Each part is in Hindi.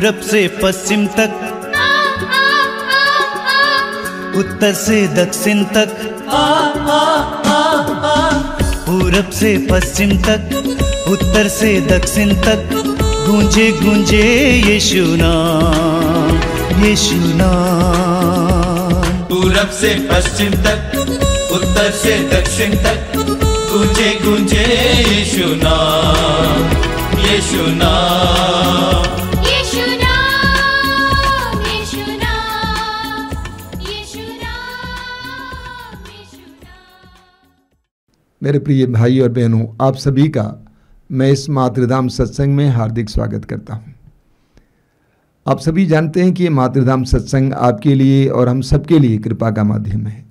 पूरब से पश्चिम तक, उत्तर से दक्षिण तक, पूरब से पश्चिम तक, उत्तर से दक्षिण तक गूंजे गूंजे यीशु नाम, यीशु नाम। पूरब से पश्चिम तक, उत्तर से दक्षिण तक गूंजे गूंजे यीशु नाम, यीशु नाम। मेरे प्रिय भाई और बहनों, आप सभी का मैं इस मातृधाम सत्संग में हार्दिक स्वागत करता हूं। आप सभी जानते हैं कि ये मातृधाम सत्संग आपके लिए और हम सबके लिए कृपा का माध्यम है।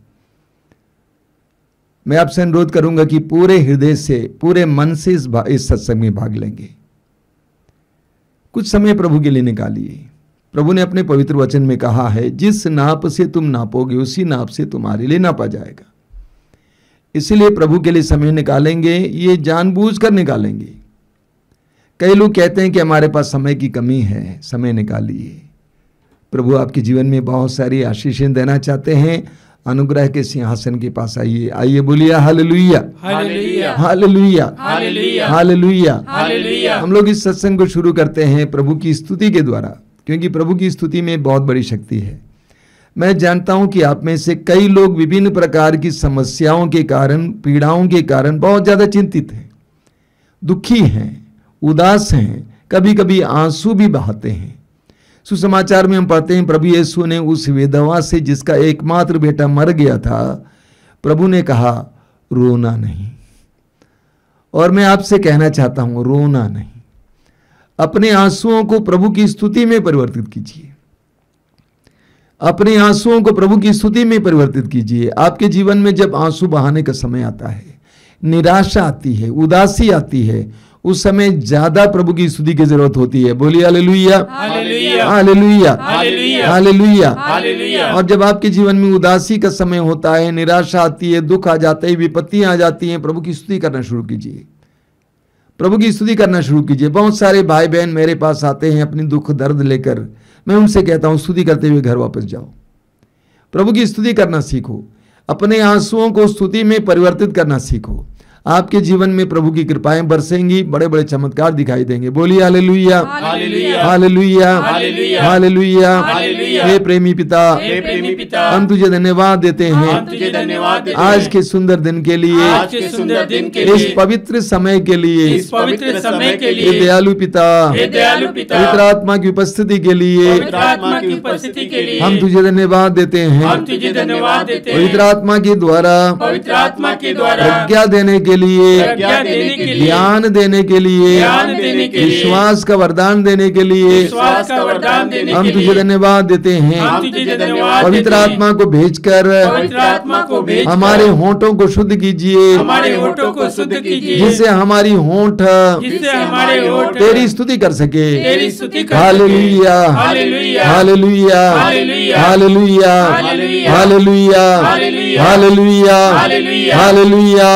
मैं आपसे अनुरोध करूंगा कि पूरे हृदय से, पूरे मन से इस सत्संग में भाग लेंगे। कुछ समय प्रभु के लिए निकालिए। प्रभु ने अपने पवित्र वचन में कहा है, जिस नाप से तुम नापोगे उसी नाप से तुम्हारे लिए नापा जाएगा। इसलिए प्रभु के लिए समय निकालेंगे, ये जानबूझकर निकालेंगे। कई लोग कहते हैं कि हमारे पास समय की कमी है, समय निकालिए। प्रभु आपके जीवन में बहुत सारी आशीषें देना चाहते हैं। अनुग्रह के सिंहासन के पास आइए, आइए बोलिए hallelujah, hallelujah, hallelujah, hallelujah, hallelujah, hallelujah. हम लोग इस सत्संग को शुरू करते हैं प्रभु की स्तुति के द्वारा, क्योंकि प्रभु की स्तुति में बहुत बड़ी शक्ति है। मैं जानता हूं कि आप में से कई लोग विभिन्न प्रकार की समस्याओं के कारण, पीड़ाओं के कारण बहुत ज्यादा चिंतित हैं, दुखी हैं, उदास हैं, कभी कभी आंसू भी बहाते हैं। सुसमाचार में हम पढ़ते हैं, प्रभु यीशु ने उस विधवा से जिसका एकमात्र बेटा मर गया था, प्रभु ने कहा रोना नहीं। और मैं आपसे कहना चाहता हूं, रोना नहीं। अपने आंसुओं को प्रभु की स्तुति में परिवर्तित कीजिए। अपने आंसुओं को प्रभु की स्तुति में परिवर्तित कीजिए। आपके जीवन में जब आंसू बहाने का समय आता है, निराशा आती है, उदासी आती है, उस समय ज्यादा प्रभु की स्तुति की जरूरत होती है। बोलिए hallelujah, hallelujah, hallelujah, hallelujah, hallelujah. और जब आपके जीवन में उदासी का समय होता है, निराशा आती है, दुख आ जाते हैं, विपत्तियां आ जाती हैं, प्रभु की स्तुति करना शुरू कीजिए। प्रभु की स्तुति करना शुरू कीजिए। बहुत सारे भाई बहन मेरे पास आते हैं अपनी दुख दर्द लेकर। मैं उनसे कहता हूं, स्तुति करते हुए घर वापस जाओ, प्रभु की स्तुति करना सीखो, अपने आंसुओं को स्तुति में परिवर्तित करना सीखो। आपके जीवन में प्रभु की कृपाएं बरसेंगी, बड़े बड़े चमत्कार दिखाई देंगे। बोलिए hallelujah, hallelujah, hallelujah, hallelujah, hallelujah. हे प्रेमी पिता, हे प्रेमी पिता, हम तुझे धन्यवाद देते हैं, हम तुझे धन्यवाद देते हैं आज के सुंदर दिन के लिए, आज के सुंदर दिन के लिए, इस पवित्र समय के लिए, इस पवित्र समय के लिए। हे दयालु पिता, हे दयालु पिता, पवित्र आत्मा की उपस्थिति के लिए, पवित्र आत्मा की उपस्थिति के लिए हम तुझे धन्यवाद देते हैं, हम तुझे धन्यवाद देते हैं। पवित्र आत्मा के द्वारा, पवित्र आत्मा के द्वारा प्रज्ञा देने के लिए, ज्ञान देने के लिए, विश्वास का वरदान देने के लिए हम तुझे धन्यवाद देते हैं। पवित्र आत्मा को भेजकर हमारे होंठों को शुद्ध कीजिए, हमारे होंठों को शुद्ध कीजिए, जिससे हमारी होंठ तेरी स्तुति कर सके। Hallelujah, hallelujah, hallelujah, hallelujah, hallelujah, hallelujah,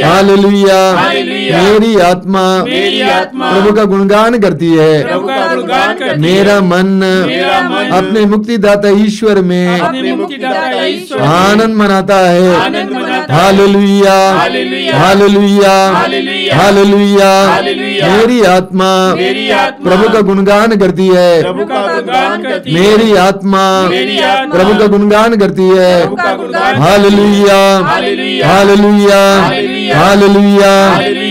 hallelujah. मेरी आत्मा प्रभु का गुणगान करती है, मेरा मन अपने मुक्तिदाता ईश्वर में आनंद मनाता है। Hallelujah, hallelujah, hallelujah. मेरी आत्मा प्रभु का गुणगान करती है, मेरी आत्मा प्रभु का गुणगान करती है। Hallelujah, hallelujah, hallelujah,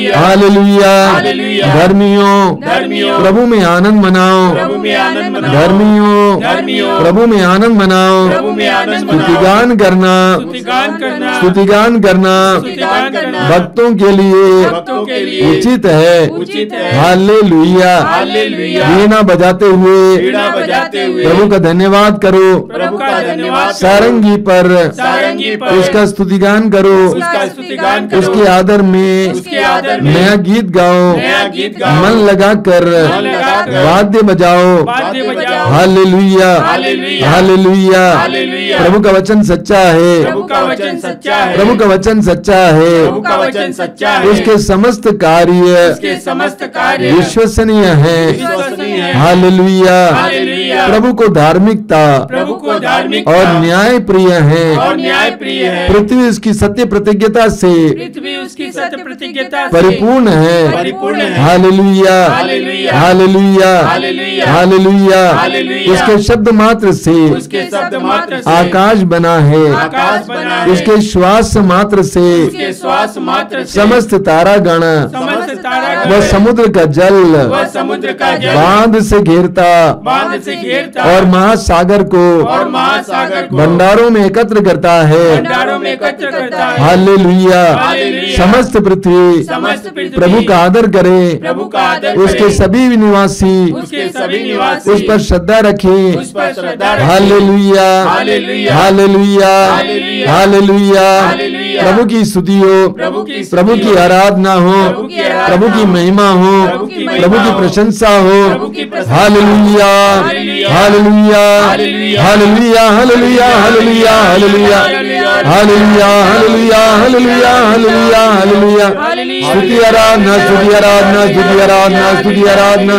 hallelujah, hallelujah. Hallelujah. धर्मियों धर्मियों, प्रभु में आनंद मनाओ। प्रभु में आनंद मनाओ। धर्मियों धर्मियों, प्रभु में आनंद मनाओ। प्रभु में आनंद मनाओ। स्तुतिगान करना, स्तुतिगान करना, स्तुतिगान करना स्तुतिगान करना भक्तों के लिए भक्तों के लिए उचित है। उचित है। हालेलुया। हालेलुया। वीणा बजाते हुए वीणा बजाते हुए प्रभु का धन्यवाद करो। प्रभु का धन्यवाद सारंगी पर सारंगी पर उसका स्तुतिगान करो। उसका स्तुतिगान करो। उसके आदर में उसके आदर में नया गीत गाओ। नया गीत गाओ। मन लगाकर मन लगाकर वाद्य बजाओ। वाद्य बजाओ। Hallelujah, hallelujah, hallelujah. हालेलुया। प्रभु का वचन सच्चा है। प्रभु का वचन सच्चा है। प्रभु का वचन सच्चा है। प्रभु का वचन सच्चा है। उसके समस्त कार्य उसके समस्त कार्य विश्वसनीय है। विश्वसनीय है। हालेलुया। हालेलुया। प्रभु को धार्मिकता प्रभु को धार्मिक और न्याय प्रिय है। और न्याय प्रिय है। पृथ्वी उसकी सत्य प्रतिज्ञता से पृथ्वी उसकी सत्य प्रतिज्ञता से परिपूर्ण है। परिपूर्ण है। Hallelujah, hallelujah, hallelujah, hallelujah, hallelujah. Hallelujah. उसके शब्द मात्र से उसके शब्द मात्र से आकाश बना है। आकाश बना है। उसके श्वास मात्र से उसके श्वास मात्र से समस्त तारागण समस्त तारागण व समुद्र का जल व समुद्र का जल बांध से घेरता बांध से घेरता और महासागर को और महासागर को भंडारों में एकत्र करता है। भंडारों में एकत्र करता है। हालेलुया। हालेलुया। समस्त पृथ्वी समस्त पृथ्वी प्रभु का आदर करे। प्रभु का आदर उसके करे। सभी निवासी उसके सभी निवासी उस पर श्रद्धा रखें। उस पर श्रद्धा रखें। Hallelujah, hallelujah, hallelujah, hallelujah, hallelujah. Hallelujah. प्रभु की स्तुति हो, प्रभु की स्तुति प्रभु की हो, आराधना हो, प्रभु की आराधना प्रभु की हो, महिमा हो, प्रभु की महिमा प्रभु की हो, प्रशंसा हो। प्रभु की प्रशंसा। Hallelujah, hallelujah, hallelujah, hallelujah, hallelujah, hallelujah, hallelujah, hallelujah, hallelujah, hallelujah, hallelujah, hallelujah, hallelujah. स्तुति आराधना, स्तुति आराधना, स्तुति आराधना, स्तुति आराधना,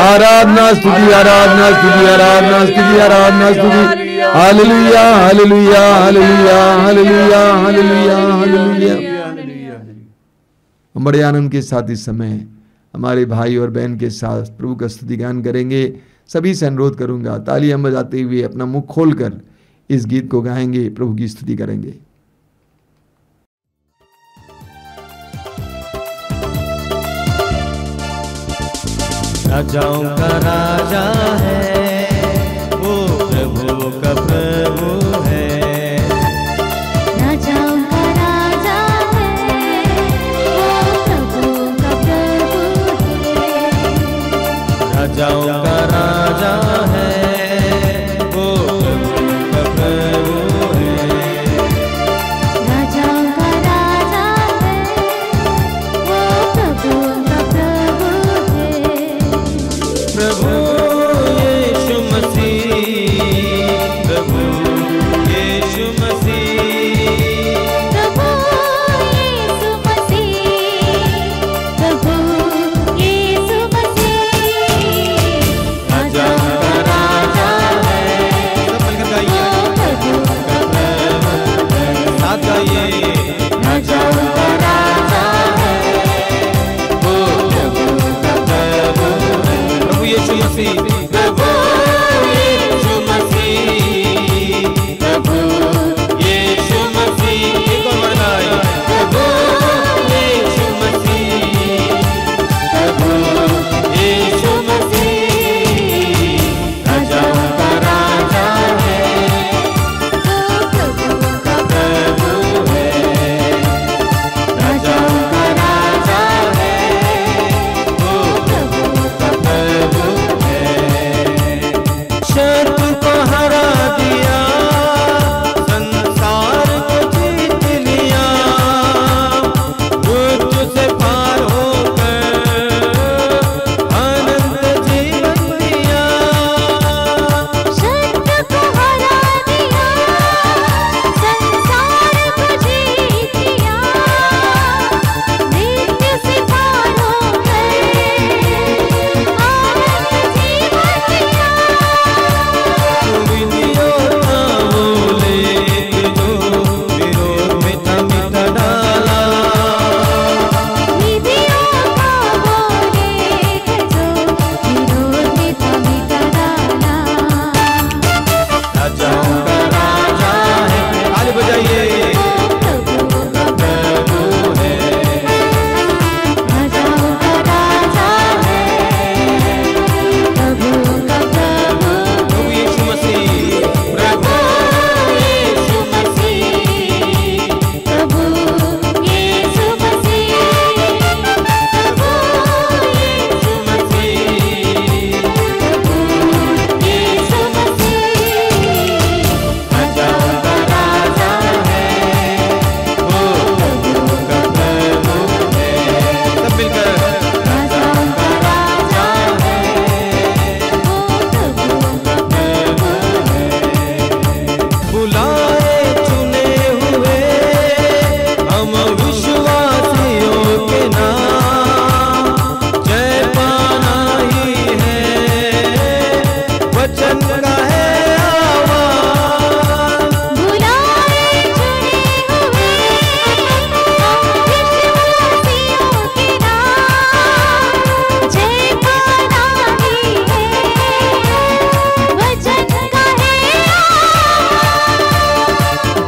आराधना, स्तुति आराधना, स्तुति आराधना, स्तुति आराधना, स्तुति। Hallelujah, hallelujah, hallelujah, hallelujah, hallelujah, hallelujah. हम बड़े आनंद के साथ इस समय हमारे भाई और बहन के साथ प्रभु का स्तुति गान करेंगे। सभी से अनुरोध करूंगा तालियां बजाते हुए अपना मुख खोलकर इस गीत को गाएंगे, प्रभु की स्तुति करेंगे। राजाओं का राजा है वो, प्रभु का प्रभु है। राजाओं का राजा है वो, प्रभु का प्रभु है। राजाओं का राजा है वो, प्रभु का प्रभु है। राजाओं का राजा है वो, प्रभु का प्रभु है। प्रभु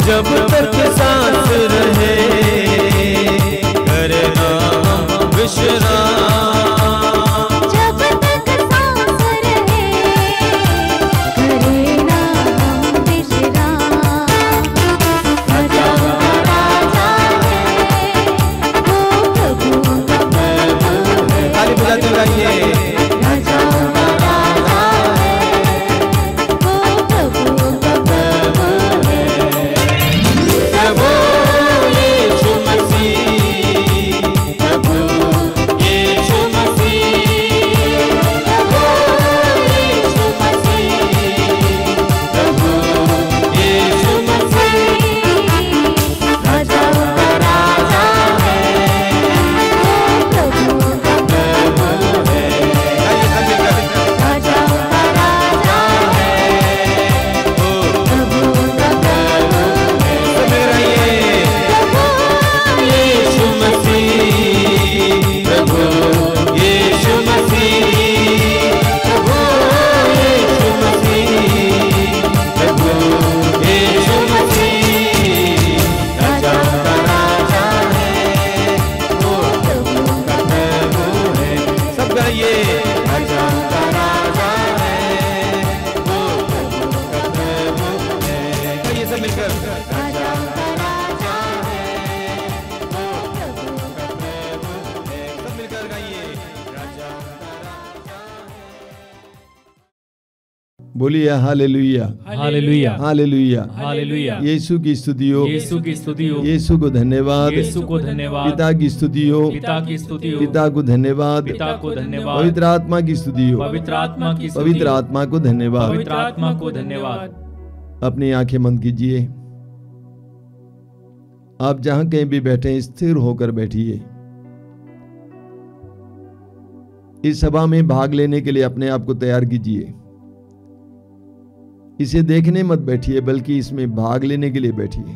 जब तक सांस रहे करना हम विश्राम, जब तक सांस रहे करे ना हम विश्राम। राजाओं का राजा है वो प्रभु का प्रभु है। ताली बजाते हुए आइए। राजाओं का राजा है वो प्रभु का प्रभु है। प्रभु यीशु मसीह, प्रभु यीशु मसीह, प्रभु यीशु मसीह, प्रभु यीशु मसीह। राजाओं का राजा है वो प्रभु का प्रभु है। राजाओं का राजा है प्रभु का प्रभु है। यीशु मसीह, प्रभु यीशु मसीह, प्रभु यीशु मसीह, प्रभु यीशु मसीह। राजाओं का राजा है वो प्रभु का प्रभु है। सब गाइए। राजाओं का राजा है वो प्रभु का प्रभु है। गाइए सब मिलकर। राजाओं का राजा है वो प्रभु का प्रभु है। सब मिलकर गाइए। राजाओं का राजा बोलिए hallelujah, hallelujah, hallelujah. Hallelujah. Yeshu की स्तुति हो, यीशु की स्तुति हो, यीशु को धन्यवाद, यीशु को धन्यवाद, पिता की स्तुति हो, पिता की स्तुति हो, पिता को धन्यवाद, पिता को धन्यवाद, पवित्र आत्मा की स्तुति हो, पवित्र आत्मा की स्तुति, पवित्र आत्मा को धन्यवाद। पवित्र आत्मा को धन्यवाद। अपनी आंखें बंद कीजिए। आप जहां कहीं भी बैठे हैं, स्थिर होकर बैठिए। इस सभा में भाग लेने के लिए अपने आप को तैयार कीजिए। इसे देखने मत बैठिए, बल्कि इसमें भाग लेने के लिए बैठिए।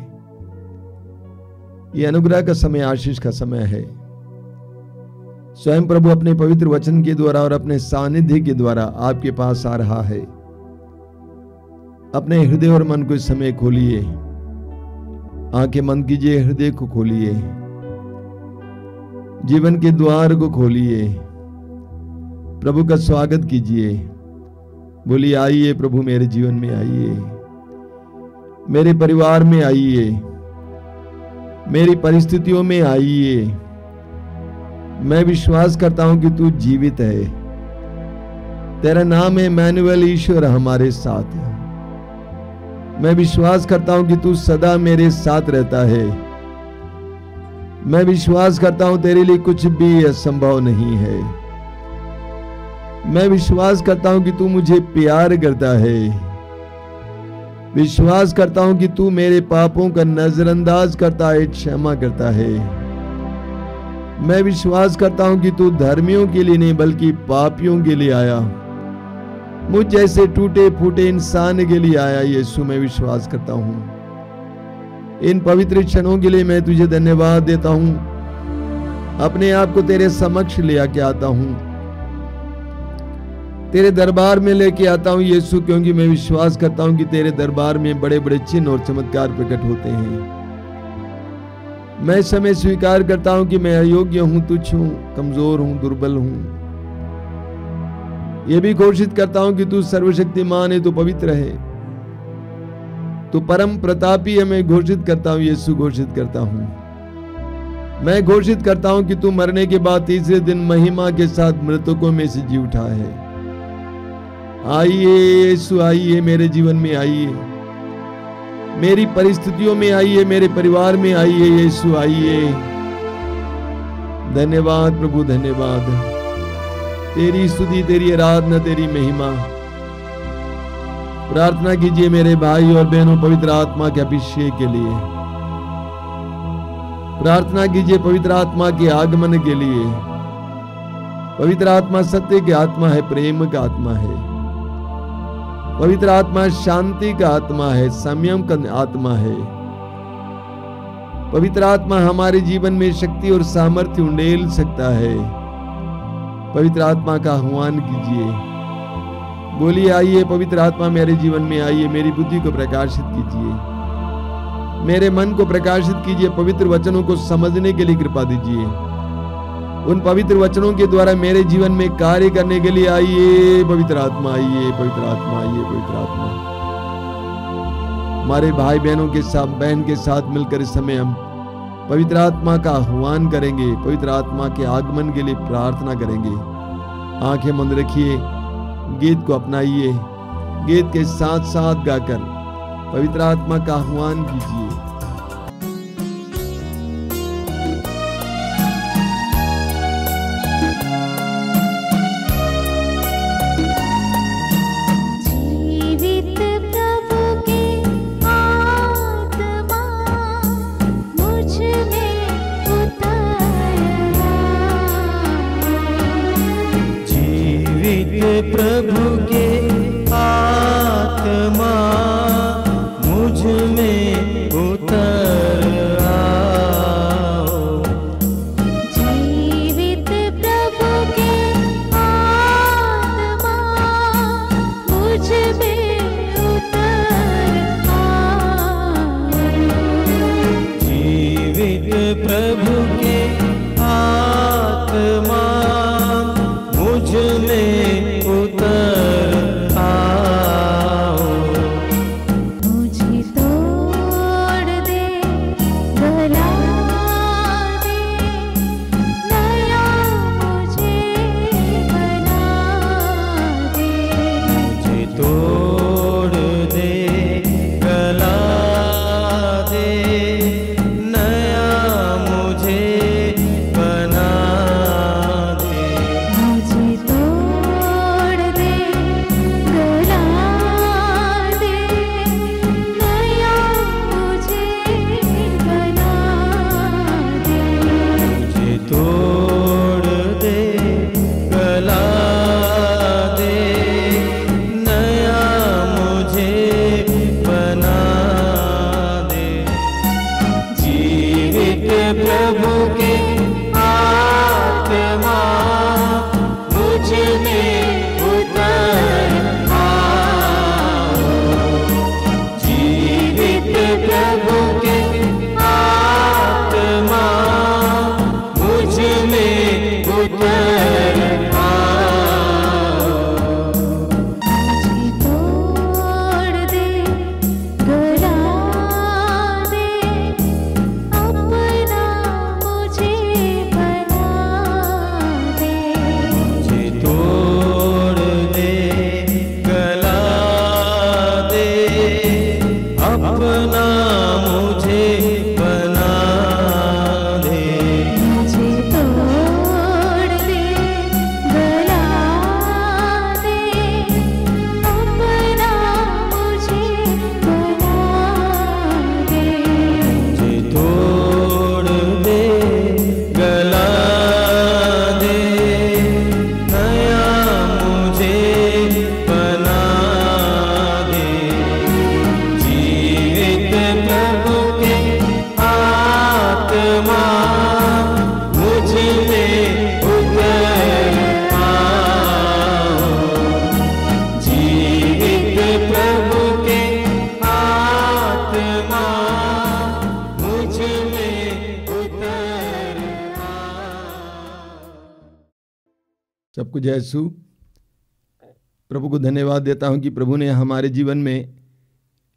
यह अनुग्रह का समय, आशीष का समय है। स्वयं प्रभु अपने पवित्र वचन के द्वारा और अपने सानिध्य के द्वारा आपके पास आ रहा है। अपने हृदय और मन को इस समय खोलिए। आंखें बंद कीजिए, हृदय को खोलिए, जीवन के द्वार को खोलिए, प्रभु का स्वागत कीजिए। बोलिए, आइए प्रभु मेरे जीवन में आइए, मेरे परिवार में आइए, मेरी परिस्थितियों में आइए। मैं विश्वास करता हूं कि तू जीवित है। तेरा नाम है इम्मानुएल, ईश्वर हमारे साथ है। मैं विश्वास करता हूं कि तू सदा मेरे साथ रहता है। मैं विश्वास करता हूं तेरे लिए कुछ भी असंभव नहीं है। मैं विश्वास करता हूं कि तू मुझे प्यार करता है। विश्वास करता हूं कि तू मेरे पापों का नजरअंदाज करता है, क्षमा करता है। मैं विश्वास करता हूं कि तू धर्मियों के लिए नहीं बल्कि पापियों के लिए आया। मुझ जैसे टूटे फूटे इंसान के लिए आया। यीशु, मैं विश्वास करता हूं। इन पवित्र क्षणों के लिए मैं तुझे धन्यवाद देता हूं। अपने आप को तेरे समक्ष ले आके आता हूं, तेरे दरबार में लेके आता हूं यीशु, क्योंकि मैं विश्वास करता हूं कि तेरे दरबार में बड़े बड़े चिन्ह और चमत्कार प्रकट होते हैं। मैं समय स्वीकार करता हूं कि मैं अयोग्य हूं, तुच्छ हूं, कमजोर हूं, दुर्बल हूं। यह भी घोषित करता हूं कि तू सर्वशक्तिमान है, तू पवित्र है, तू परम प्रतापी है। मैं घोषित करता हूं यीशु, घोषित करता हूं। मैं घोषित करता हूं कि तू मरने के बाद तीसरे दिन महिमा के साथ मृतकों में से जी उठा है। आइए यीशु, आइए मेरे जीवन में आइए, मेरी परिस्थितियों में आइए, मेरे परिवार में आइए। यीशु आइए। धन्यवाद प्रभु, धन्यवाद। तेरी स्तुति, तेरी आराधना, तेरी महिमा। प्रार्थना कीजिए मेरे भाई और बहनों पवित्र आत्मा के अभिषेक के लिए। प्रार्थना कीजिए पवित्र आत्मा के आगमन के लिए। पवित्र आत्मा सत्य की आत्मा है, प्रेम का आत्मा है। पवित्र आत्मा शांति का आत्मा है, संयम का आत्मा है। पवित्र आत्मा हमारे जीवन में शक्ति और सामर्थ्य उंडेल सकता है। पवित्र आत्मा का आह्वान कीजिए। बोलिए, आइए पवित्र आत्मा मेरे जीवन में आइए, मेरी बुद्धि को प्रकाशित कीजिए। मेरे मन को प्रकाशित कीजिए, पवित्र वचनों को समझने के लिए कृपा दीजिए। उन पवित्र वचनों के द्वारा मेरे जीवन में कार्य करने के लिए आइए पवित्र आत्मा, आइए पवित्र आत्मा, आइए पवित्र आत्मा। हमारे भाई बहनों के साथ, बहन के साथ मिलकर इस समय हम पवित्र आत्मा का आह्वान करेंगे, पवित्र आत्मा के आगमन के लिए प्रार्थना करेंगे। आंखें बंद रखिए, गीत को अपनाइए, गीत के साथ साथ गाकर पवित्र आत्मा का आह्वान कीजिए। प्रभु के आत्मा मुझ में उतर आओ। जीवित प्रभु के आत्मा मुझ में उतर आओ। जीवित प्रभु के आत्मा मुझ में उतर आओ। मुझे तोड़ दे, गला दे, नया मुझे बना दे। मुझे तोड़ दे, गला दे, नया मुझे बना दे। मुझे तोड़ दे, गला दे, नया मुझे बना दे। मुझे तोड़ दे, गला दे, नया मुझे बना दे। जीवित प्रभु के आत्मा मुझ में उतर आओ। जीवित प्रभु के आत्मा मुझ में उतर आओ। मुझे तोड़ दे, गला दे, अपना मुझे बना दे। मुझे तोड़ दे, गला दे, अपना मुझे बना दे। मुझे तोड़ दे, गला दे, अपना मुझे बना दे। मुझे तोड़ दे, गला दे, नया मुझे बना दे। जीवित प्रभु के आत्मा मुझ में उतर आओ। जीवित प्रभु के आत्मा मुझ में उतर आओ। सबको जय यीशु। प्रभु को धन्यवाद देता हूं कि प्रभु ने हमारे जीवन में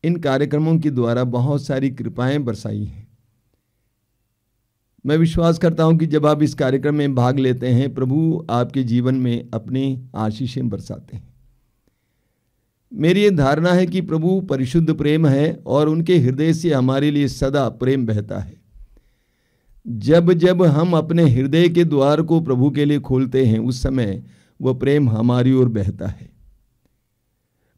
इन कार्यक्रमों के द्वारा बहुत सारी कृपाएं बरसाई हैं। मैं विश्वास करता हूं कि जब आप इस कार्यक्रम में भाग लेते हैं, प्रभु आपके जीवन में अपनी आशीषें बरसाते हैं। मेरी ये धारणा है कि प्रभु परिशुद्ध प्रेम है और उनके हृदय से हमारे लिए सदा प्रेम बहता है। जब जब हम अपने हृदय के द्वार को प्रभु के लिए खोलते हैं, उस समय वह प्रेम हमारी ओर बहता है।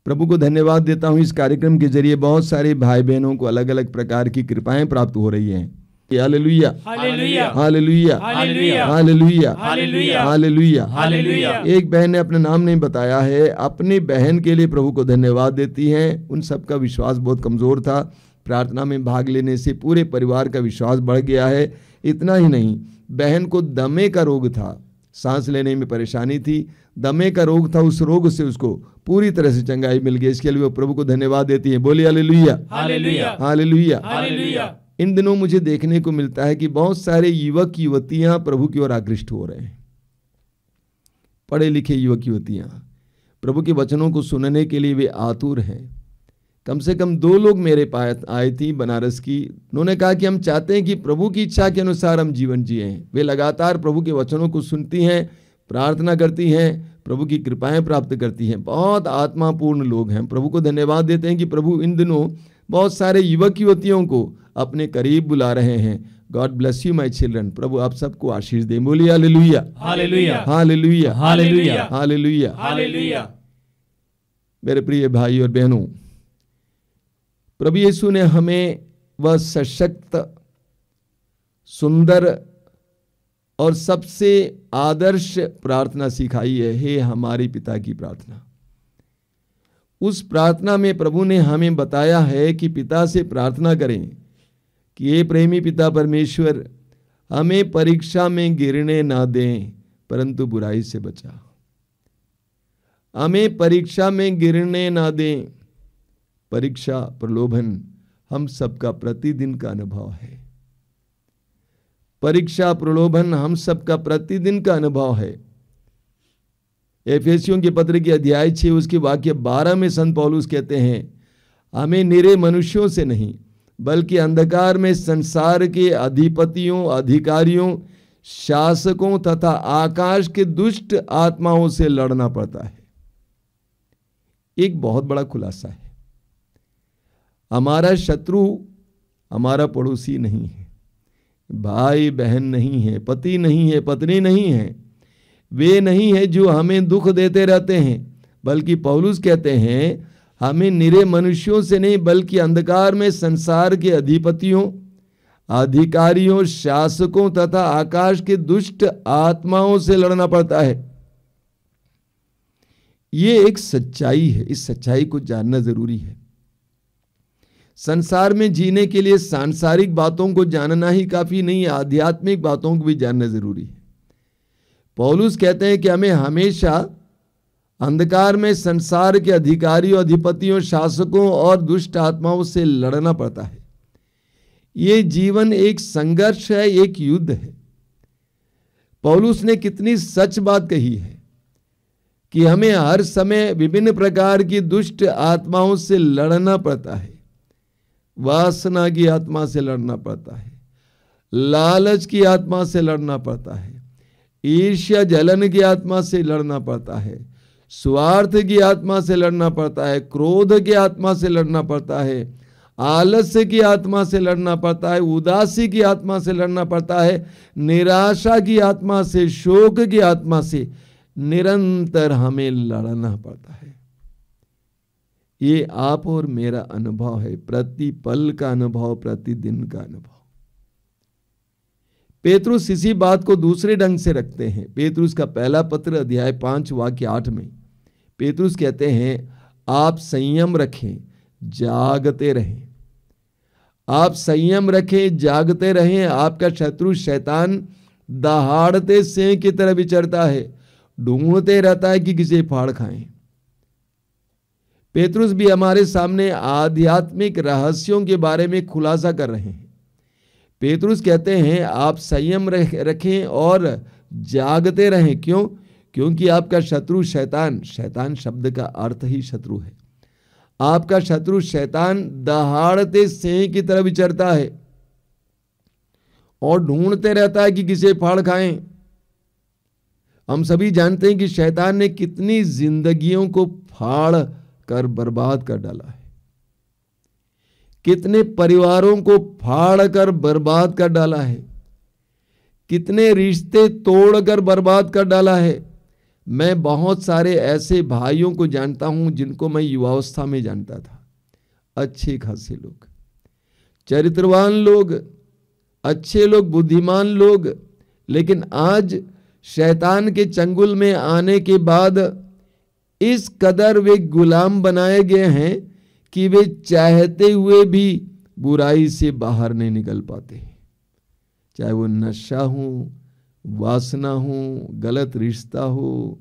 प्रभु को धन्यवाद देता हूं, इस कार्यक्रम के जरिए बहुत सारे भाई बहनों को अलग अलग प्रकार की कृपाएं प्राप्त हो रही हैं। Hallelujah, hallelujah, hallelujah, hallelujah, hallelujah, hallelujah, hallelujah, hallelujah. एक बहन ने अपना नाम नहीं बताया है, अपनी बहन के लिए प्रभु को धन्यवाद देती हैं। उन सबका विश्वास बहुत कमजोर था, प्रार्थना में भाग लेने से पूरे परिवार का विश्वास बढ़ गया है। इतना ही नहीं, बहन को दमे का रोग था, सांस लेने में परेशानी थी, दमे का रोग था, उस रोग से उसको पूरी तरह से चंगाई मिल गई। इसके लिए वो प्रभु को धन्यवाद देती है। बोलिए हालेलुया, हालेलुया, हालेलुया। हालेलुया। इन दिनों मुझे देखने को मिलता है कि बहुत सारे युवक युवतियां प्रभु की ओर आकृष्ट हो रहे हैं। पढ़े लिखे युवक युवतियां प्रभु के वचनों को सुनने के लिए वे आतुर हैं। कम से कम 2 लोग मेरे पास आए थी बनारस की, उन्होंने कहा कि हम चाहते हैं कि प्रभु की इच्छा के अनुसार हम जीवन जिए। वे लगातार प्रभु के वचनों को सुनती हैं, प्रार्थना करती हैं, प्रभु की कृपाएं प्राप्त करती हैं। बहुत आत्मापूर्ण लोग हैं। प्रभु को धन्यवाद देते हैं कि प्रभु इन दिनों बहुत सारे युवक युवतियों को अपने करीब बुला रहे हैं। God bless you my children. प्रभु आप सबको आशीष दे। बोलिए hallelujah, hallelujah, hallelujah, hallelujah, hallelujah. Hallelujah. मेरे प्रिय भाई और बहनों, प्रभु यीशु ने हमें वह सशक्त, सुंदर और सबसे आदर्श प्रार्थना सिखाई है। हे हमारे पिता की प्रार्थना। उस प्रार्थना में प्रभु ने हमें बताया है कि पिता से प्रार्थना करें कि हे प्रेमी पिता परमेश्वर, हमें परीक्षा में गिरने ना दें परंतु बुराई से बचा। हमें परीक्षा में गिरने ना दें। परीक्षा, प्रलोभन हम सबका प्रतिदिन का अनुभव है। परीक्षा, प्रलोभन हम सबका प्रतिदिन का अनुभव है। एफेसियों के पत्र के अध्याय 6 उसके वाक्य 12 में संत पौलुस कहते हैं, हमें निरे मनुष्यों से नहीं बल्कि अंधकार में संसार के अधिपतियों, अधिकारियों, शासकों तथा आकाश के दुष्ट आत्माओं से लड़ना पड़ता है। एक बहुत बड़ा खुलासा है। हमारा शत्रु हमारा पड़ोसी नहीं है, भाई बहन नहीं है, पति नहीं है, पत्नी नहीं है, वे नहीं है जो हमें दुख देते रहते हैं, बल्कि पौलुस कहते हैं हमें निरे मनुष्यों से नहीं बल्कि अंधकार में संसार के अधिपतियों, अधिकारियों, शासकों तथा आकाश के दुष्ट आत्माओं से लड़ना पड़ता है। ये एक सच्चाई है। इस सच्चाई को जानना जरूरी है। संसार में जीने के लिए सांसारिक बातों को जानना ही काफी नहीं है, आध्यात्मिक बातों को भी जानना जरूरी है। पौलुस कहते हैं कि हमें हमेशा अंधकार में संसार के अधिकारियों, अधिपतियों, शासकों और दुष्ट आत्माओं से लड़ना पड़ता है। ये जीवन एक संघर्ष है, एक युद्ध है। पौलुस ने कितनी सच बात कही है कि हमें हर समय विभिन्न प्रकार की दुष्ट आत्माओं से लड़ना पड़ता है। वासना की आत्मा से लड़ना पड़ता है, लालच की आत्मा से लड़ना पड़ता है, ईर्ष्या जलन की आत्मा से लड़ना पड़ता है, स्वार्थ की आत्मा से लड़ना पड़ता है, क्रोध की आत्मा से लड़ना पड़ता है, आलस्य की आत्मा से लड़ना पड़ता है, उदासी की आत्मा से लड़ना पड़ता है, निराशा की आत्मा से, शोक की आत्मा से निरंतर हमें लड़ना पड़ता है। ये आप और मेरा अनुभव है, प्रति पल का अनुभव, प्रतिदिन का अनुभव। पेतरुस इसी बात को दूसरे ढंग से रखते हैं। पेतरुस का पहला पत्र अध्याय 5 वाक्य 8 में पेतरुस कहते हैं, आप संयम रखें, जागते रहें। आप संयम रखें, जागते रहें। आपका शत्रु शैतान दहाड़ते सिंह की तरह विचरता है, ढूंढते रहता है कि किसे फाड़ खाएं। पेतरुस भी हमारे सामने आध्यात्मिक रहस्यों के बारे में खुलासा कर रहे हैं। पेतरुस कहते हैं आप संयम रखें और जागते रहें। क्यों? क्योंकि आपका शत्रु शैतान, शैतान शब्द का अर्थ ही शत्रु है, आपका शत्रु शैतान दहाड़ते सिंह की तरह विचरता है और ढूंढते रहता है कि किसे फाड़ खाएं। हम सभी जानते हैं कि शैतान ने कितनी जिंदगियों को फाड़ कर बर्बाद कर डाला है, कितने परिवारों को फाड़ कर बर्बाद कर डाला है, कितने रिश्ते तोड़कर बर्बाद कर डाला है। मैं बहुत सारे ऐसे भाइयों को जानता हूं जिनको मैं युवावस्था में जानता था, अच्छे खासे लोग, चरित्रवान लोग, अच्छे लोग, बुद्धिमान लोग, लेकिन आज शैतान के चंगुल में आने के बाद इस कदर वे गुलाम बनाए गए हैं कि वे चाहते हुए भी बुराई से बाहर नहीं निकल पाते। चाहे वो नशा हो, वासना हो, गलत रिश्ता हो,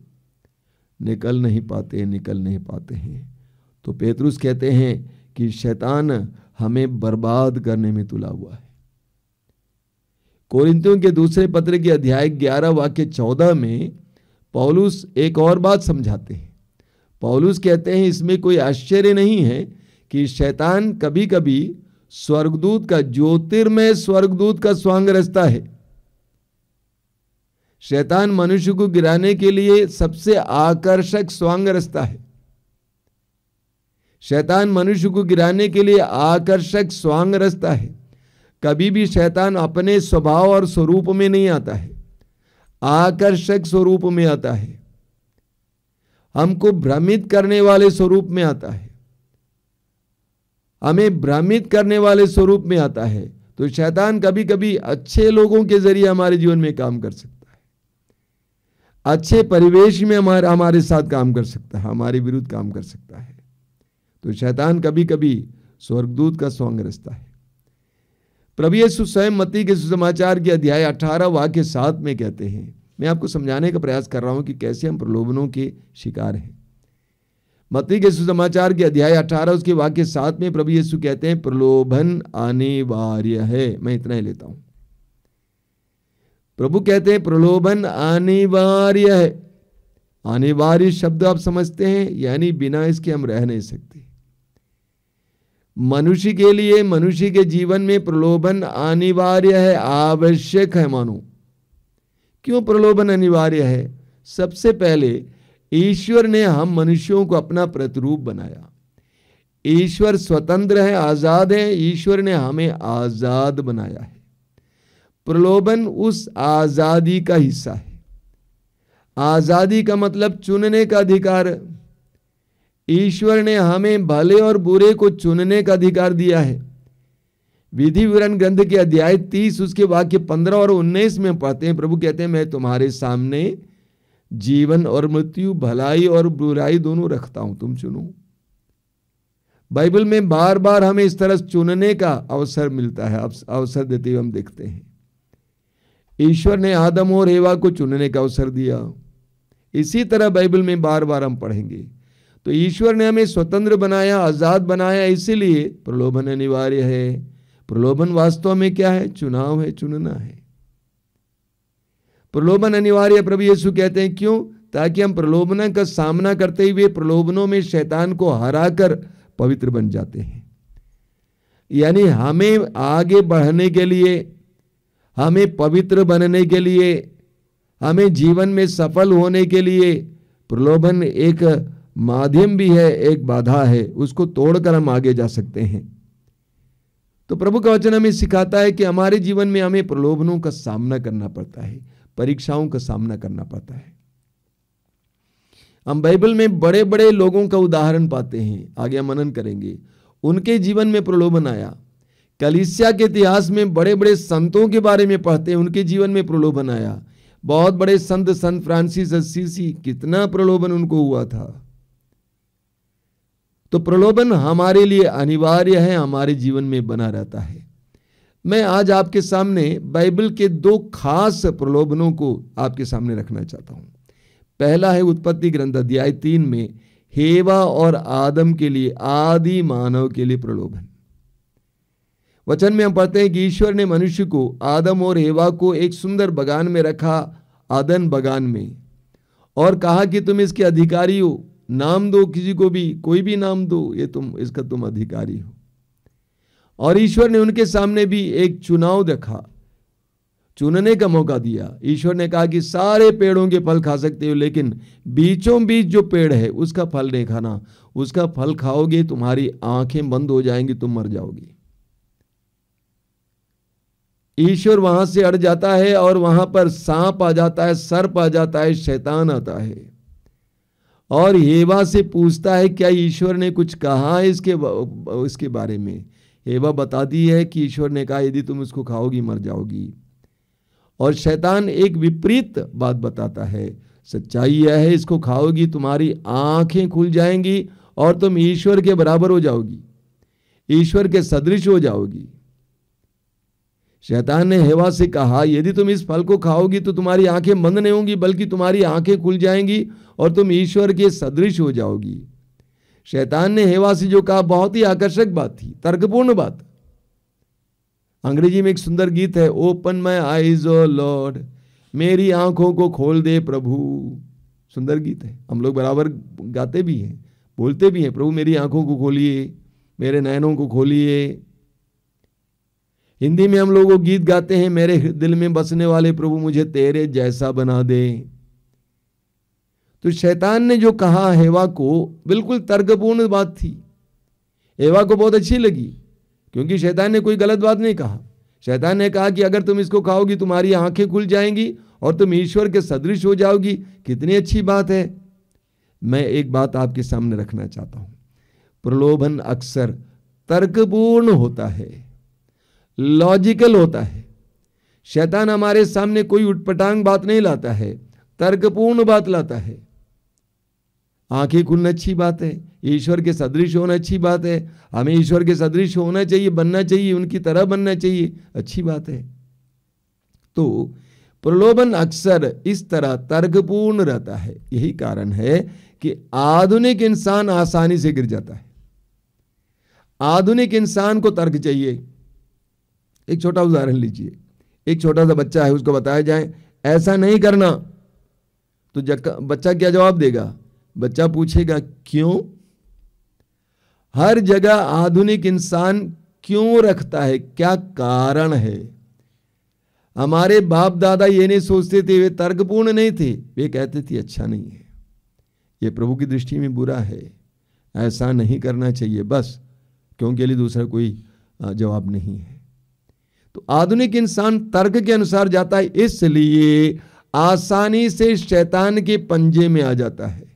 निकल नहीं पाते हैं। तो पेतरुस कहते हैं कि शैतान हमें बर्बाद करने में तुला हुआ है। कोरिन्थियों के दूसरे पत्र के अध्याय 11 वाक्य 14 में पौलुस एक और बात समझाते हैं। पौलुस कहते हैं इसमें कोई आश्चर्य नहीं है कि शैतान कभी कभी स्वर्गदूत का, ज्योतिर्मय स्वर्गदूत का स्वांग रचता है। शैतान मनुष्य को गिराने के लिए सबसे आकर्षक स्वांग रचता है। शैतान मनुष्य को गिराने के लिए आकर्षक स्वांग रचता है। कभी भी शैतान अपने स्वभाव और स्वरूप में नहीं आता है, आकर्षक स्वरूप में आता है, हमको भ्रमित करने वाले स्वरूप में आता है, हमें भ्रमित करने वाले स्वरूप में आता है। तो शैतान कभी कभी अच्छे लोगों के जरिए हमारे जीवन में काम कर सकता है, अच्छे परिवेश में हमारे साथ काम कर सकता है, हमारे विरुद्ध काम कर सकता है। तो शैतान कभी कभी स्वर्गदूत का स्वांग रचता है। प्रभु यीशु स्वयं मत्ती के सुसमाचार के अध्याय 18 वाक्य 7 में कहते हैं, मैं आपको समझाने का प्रयास कर रहा हूं कि कैसे हम प्रलोभनों के शिकार हैं। मत्ती के सुसमाचार के अध्याय 18 उसके वाक्य 7 में प्रभु यीशु कहते हैं प्रलोभन अनिवार्य है। मैं इतना ही लेता हूं। प्रभु कहते हैं प्रलोभन अनिवार्य है। अनिवार्य शब्द आप समझते हैं, यानी बिना इसके हम रह नहीं सकते। मनुष्य के लिए, मनुष्य के जीवन में प्रलोभन अनिवार्य है, आवश्यक है। मानो क्यों प्रलोभन अनिवार्य है? सबसे पहले ईश्वर ने हम मनुष्यों को अपना प्रतिरूप बनाया। ईश्वर स्वतंत्र है, आजाद है। ईश्वर ने हमें आजाद बनाया है। प्रलोभन उस आजादी का हिस्सा है। आजादी का मतलब चुनने का अधिकार। ईश्वर ने हमें भले और बुरे को चुनने का अधिकार दिया है। विधि विवरण ग्रंथ के अध्याय 30 उसके वाक्य 15 और 19 में पढ़ते हैं, प्रभु कहते हैं मैं तुम्हारे सामने जीवन और मृत्यु, भलाई और बुराई दोनों रखता हूं, तुम चुनो। बाइबल में बार बार हमें इस तरह चुनने का अवसर मिलता है, अवसर देते हुए हम देखते हैं। ईश्वर ने आदम और हेवा को चुनने का अवसर दिया। इसी तरह बाइबल में बार बार हम पढ़ेंगे। तो ईश्वर ने हमें स्वतंत्र बनाया, आजाद बनाया, इसीलिए प्रलोभन अनिवार्य है। प्रलोभन वास्तव में क्या है? चुनाव है, चुनना है। प्रलोभन अनिवार्य। प्रभु यीशु कहते हैं क्यों? ताकि हम प्रलोभन का सामना करते हुए प्रलोभनों में शैतान को हराकर पवित्र बन जाते हैं। यानी हमें आगे बढ़ने के लिए, हमें पवित्र बनने के लिए, हमें जीवन में सफल होने के लिए प्रलोभन एक माध्यम भी है, एक बाधा है। उसको तोड़कर हम आगे जा सकते हैं। तो प्रभु का वचन हमें सिखाता है कि हमारे जीवन में हमें प्रलोभनों का सामना करना पड़ता है, परीक्षाओं का सामना करना पड़ता है। हम बाइबल में बड़े बड़े लोगों का उदाहरण पाते हैं, आगे हम मनन करेंगे। उनके जीवन में प्रलोभन आया। कलीसिया के इतिहास में बड़े बड़े संतों के बारे में पढ़ते हैं, उनके जीवन में प्रलोभन आया। बहुत बड़े संत फ्रांसिस असीसी, कितना प्रलोभन उनको हुआ था। तो प्रलोभन हमारे लिए अनिवार्य है, हमारे जीवन में बना रहता है। मैं आज आपके सामने बाइबल के 2 खास प्रलोभनों को आपके सामने रखना चाहता हूं। पहला है उत्पत्ति ग्रंथ अध्याय 3 में हेवा और आदम के लिए, आदि मानव के लिए प्रलोभन। वचन में हम पढ़ते हैं कि ईश्वर ने मनुष्य को, आदम और हेवा को एक सुंदर बगान में रखा, आदन बगान में, और कहा कि तुम इसके अधिकारी हो, नाम दो किसी को भी, कोई भी नाम दो, ये इसका तुम अधिकारी हो। और ईश्वर ने उनके सामने भी एक चुनाव रखा, चुनने का मौका दिया। ईश्वर ने कहा कि सारे पेड़ों के फल खा सकते हो, लेकिन बीचों बीच जो पेड़ है उसका फल नहीं खाना। उसका फल खाओगे तुम्हारी आंखें बंद हो जाएंगी, तुम मर जाओगे। ईश्वर वहां से अड़ जाता है और वहां पर सांप आ जाता है, सर्प आ जाता है, शैतान आता है और हेवा से पूछता है क्या ईश्वर ने कुछ कहा है इसके बारे में। हेवा बताती है कि ईश्वर ने कहा यदि तुम इसको खाओगी मर जाओगी। और शैतान एक विपरीत बात बताता है, सच्चाई यह है इसको खाओगी तुम्हारी आंखें खुल जाएंगी और तुम ईश्वर के बराबर हो जाओगी, ईश्वर के सदृश हो जाओगी। शैतान ने हेवा से कहा, यदि तुम इस फल को खाओगी तो तुम्हारी आंखें बंद नहीं होंगी, बल्कि तुम्हारी आंखें खुल जाएंगी और तुम ईश्वर के सदृश हो जाओगी। शैतान ने हेवा से जो कहा बहुत ही आकर्षक बात थी, तर्कपूर्ण बात। अंग्रेजी में एक सुंदर गीत है, open my eyes O Lord, मेरी आंखों को खोल दे प्रभु। सुंदर गीत है, हम लोग बराबर गाते भी हैं, बोलते भी हैं, प्रभु मेरी आंखों को खोलिए, मेरे नयनों को खोलिए। हिंदी में हम लोग वो गीत गाते हैं, मेरे दिल में बसने वाले प्रभु मुझे तेरे जैसा बना दे। तो शैतान ने जो कहा हेवा को, बिल्कुल तर्कपूर्ण बात थी, हेवा को बहुत अच्छी लगी, क्योंकि शैतान ने कोई गलत बात नहीं कहा। शैतान ने कहा कि अगर तुम इसको खाओगी तुम्हारी आंखें खुल जाएंगी और तुम ईश्वर के सदृश हो जाओगी। कितनी अच्छी बात है। मैं एक बात आपके सामने रखना चाहता हूं, प्रलोभन अक्सर तर्कपूर्ण होता है, लॉजिकल होता है। शैतान हमारे सामने कोई उटपटांग बात नहीं लाता है, तर्कपूर्ण बात लाता है। आंखें खुलना अच्छी बात है, ईश्वर के सदृश होना अच्छी बात है, हमें ईश्वर के सदृश होना चाहिए, बनना चाहिए, उनकी तरह बनना चाहिए, अच्छी बात है। तो प्रलोभन अक्सर इस तरह तर्कपूर्ण रहता है। यही कारण है कि आधुनिक इंसान आसानी से गिर जाता है। आधुनिक इंसान को तर्क चाहिए। एक छोटा उदाहरण लीजिए, एक छोटा सा बच्चा है, उसको बताया जाए ऐसा नहीं करना, तो बच्चा क्या जवाब देगा? बच्चा पूछेगा क्यों। हर जगह आधुनिक इंसान क्यों रखता है, क्या कारण है? हमारे बाप दादा ये नहीं सोचते थे, वे तर्कपूर्ण नहीं थे, वे कहते थे अच्छा नहीं है, ये प्रभु की दृष्टि में बुरा है, ऐसा नहीं करना चाहिए, बस, क्योंकि लिए दूसरा कोई जवाब नहीं है। तो आधुनिक इंसान तर्क के अनुसार जाता है, इसलिए आसानी से शैतान के पंजे में आ जाता है।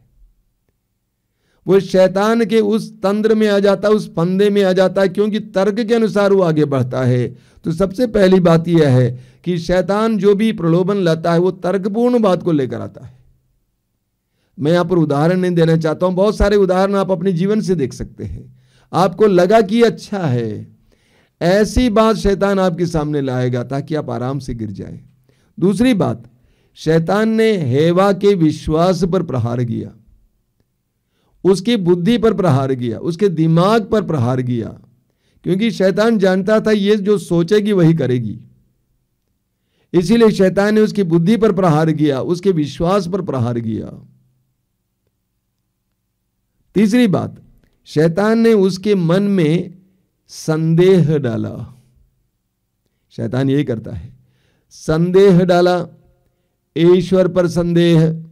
वो शैतान के उस तंत्र में आ जाता है, उस फंदे में आ जाता है, क्योंकि तर्क के अनुसार वो आगे बढ़ता है। तो सबसे पहली बात यह है कि शैतान जो भी प्रलोभन लाता है वो तर्कपूर्ण बात को लेकर आता है। मैं यहां पर उदाहरण नहीं देना चाहता हूं, बहुत सारे उदाहरण आप अपने जीवन से देख सकते हैं। आपको लगा कि अच्छा है, ऐसी बात शैतान आपके सामने लाएगा ताकि आप आराम से गिर जाएं। दूसरी बात, शैतान ने हेवा के विश्वास पर प्रहार किया, उसकी बुद्धि पर प्रहार किया, उसके दिमाग पर प्रहार किया, क्योंकि शैतान जानता था ये जो सोचेगी वही करेगी। इसीलिए शैतान ने उसकी बुद्धि पर प्रहार किया, उसके विश्वास पर प्रहार किया। तीसरी बात, शैतान ने उसके मन में संदेह डाला। शैतान यही करता है, संदेह डाला, ईश्वर पर संदेह,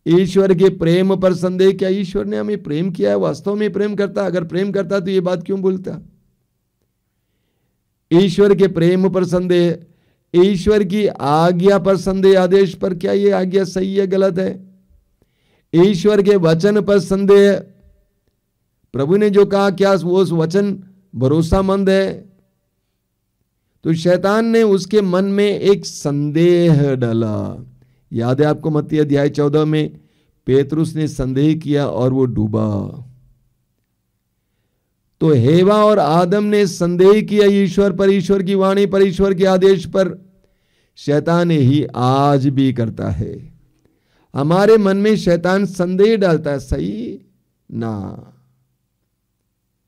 ईश्वर के प्रेम पर संदेह। क्या ईश्वर ने हमें प्रेम किया है? वास्तव में प्रेम करता? अगर प्रेम करता तो ये बात क्यों बोलता? ईश्वर के प्रेम पर संदेह, ईश्वर की आज्ञा पर संदेह, आदेश पर, क्या ये आज्ञा सही है गलत है? ईश्वर के वचन पर संदेह, प्रभु ने जो कहा क्या वो वचन भरोसामंद है? तो शैतान ने उसके मन में एक संदेह डाला। याद है आपको मत्ती अध्याय 14 में पेतरुस ने संदेह किया और वो डूबा। तो हेवा और आदम ने संदेह किया ईश्वर पर, ईश्वर की वाणी पर, ईश्वर के आदेश पर। शैतान ही आज भी करता है, हमारे मन में शैतान संदेह डालता है, सही ना,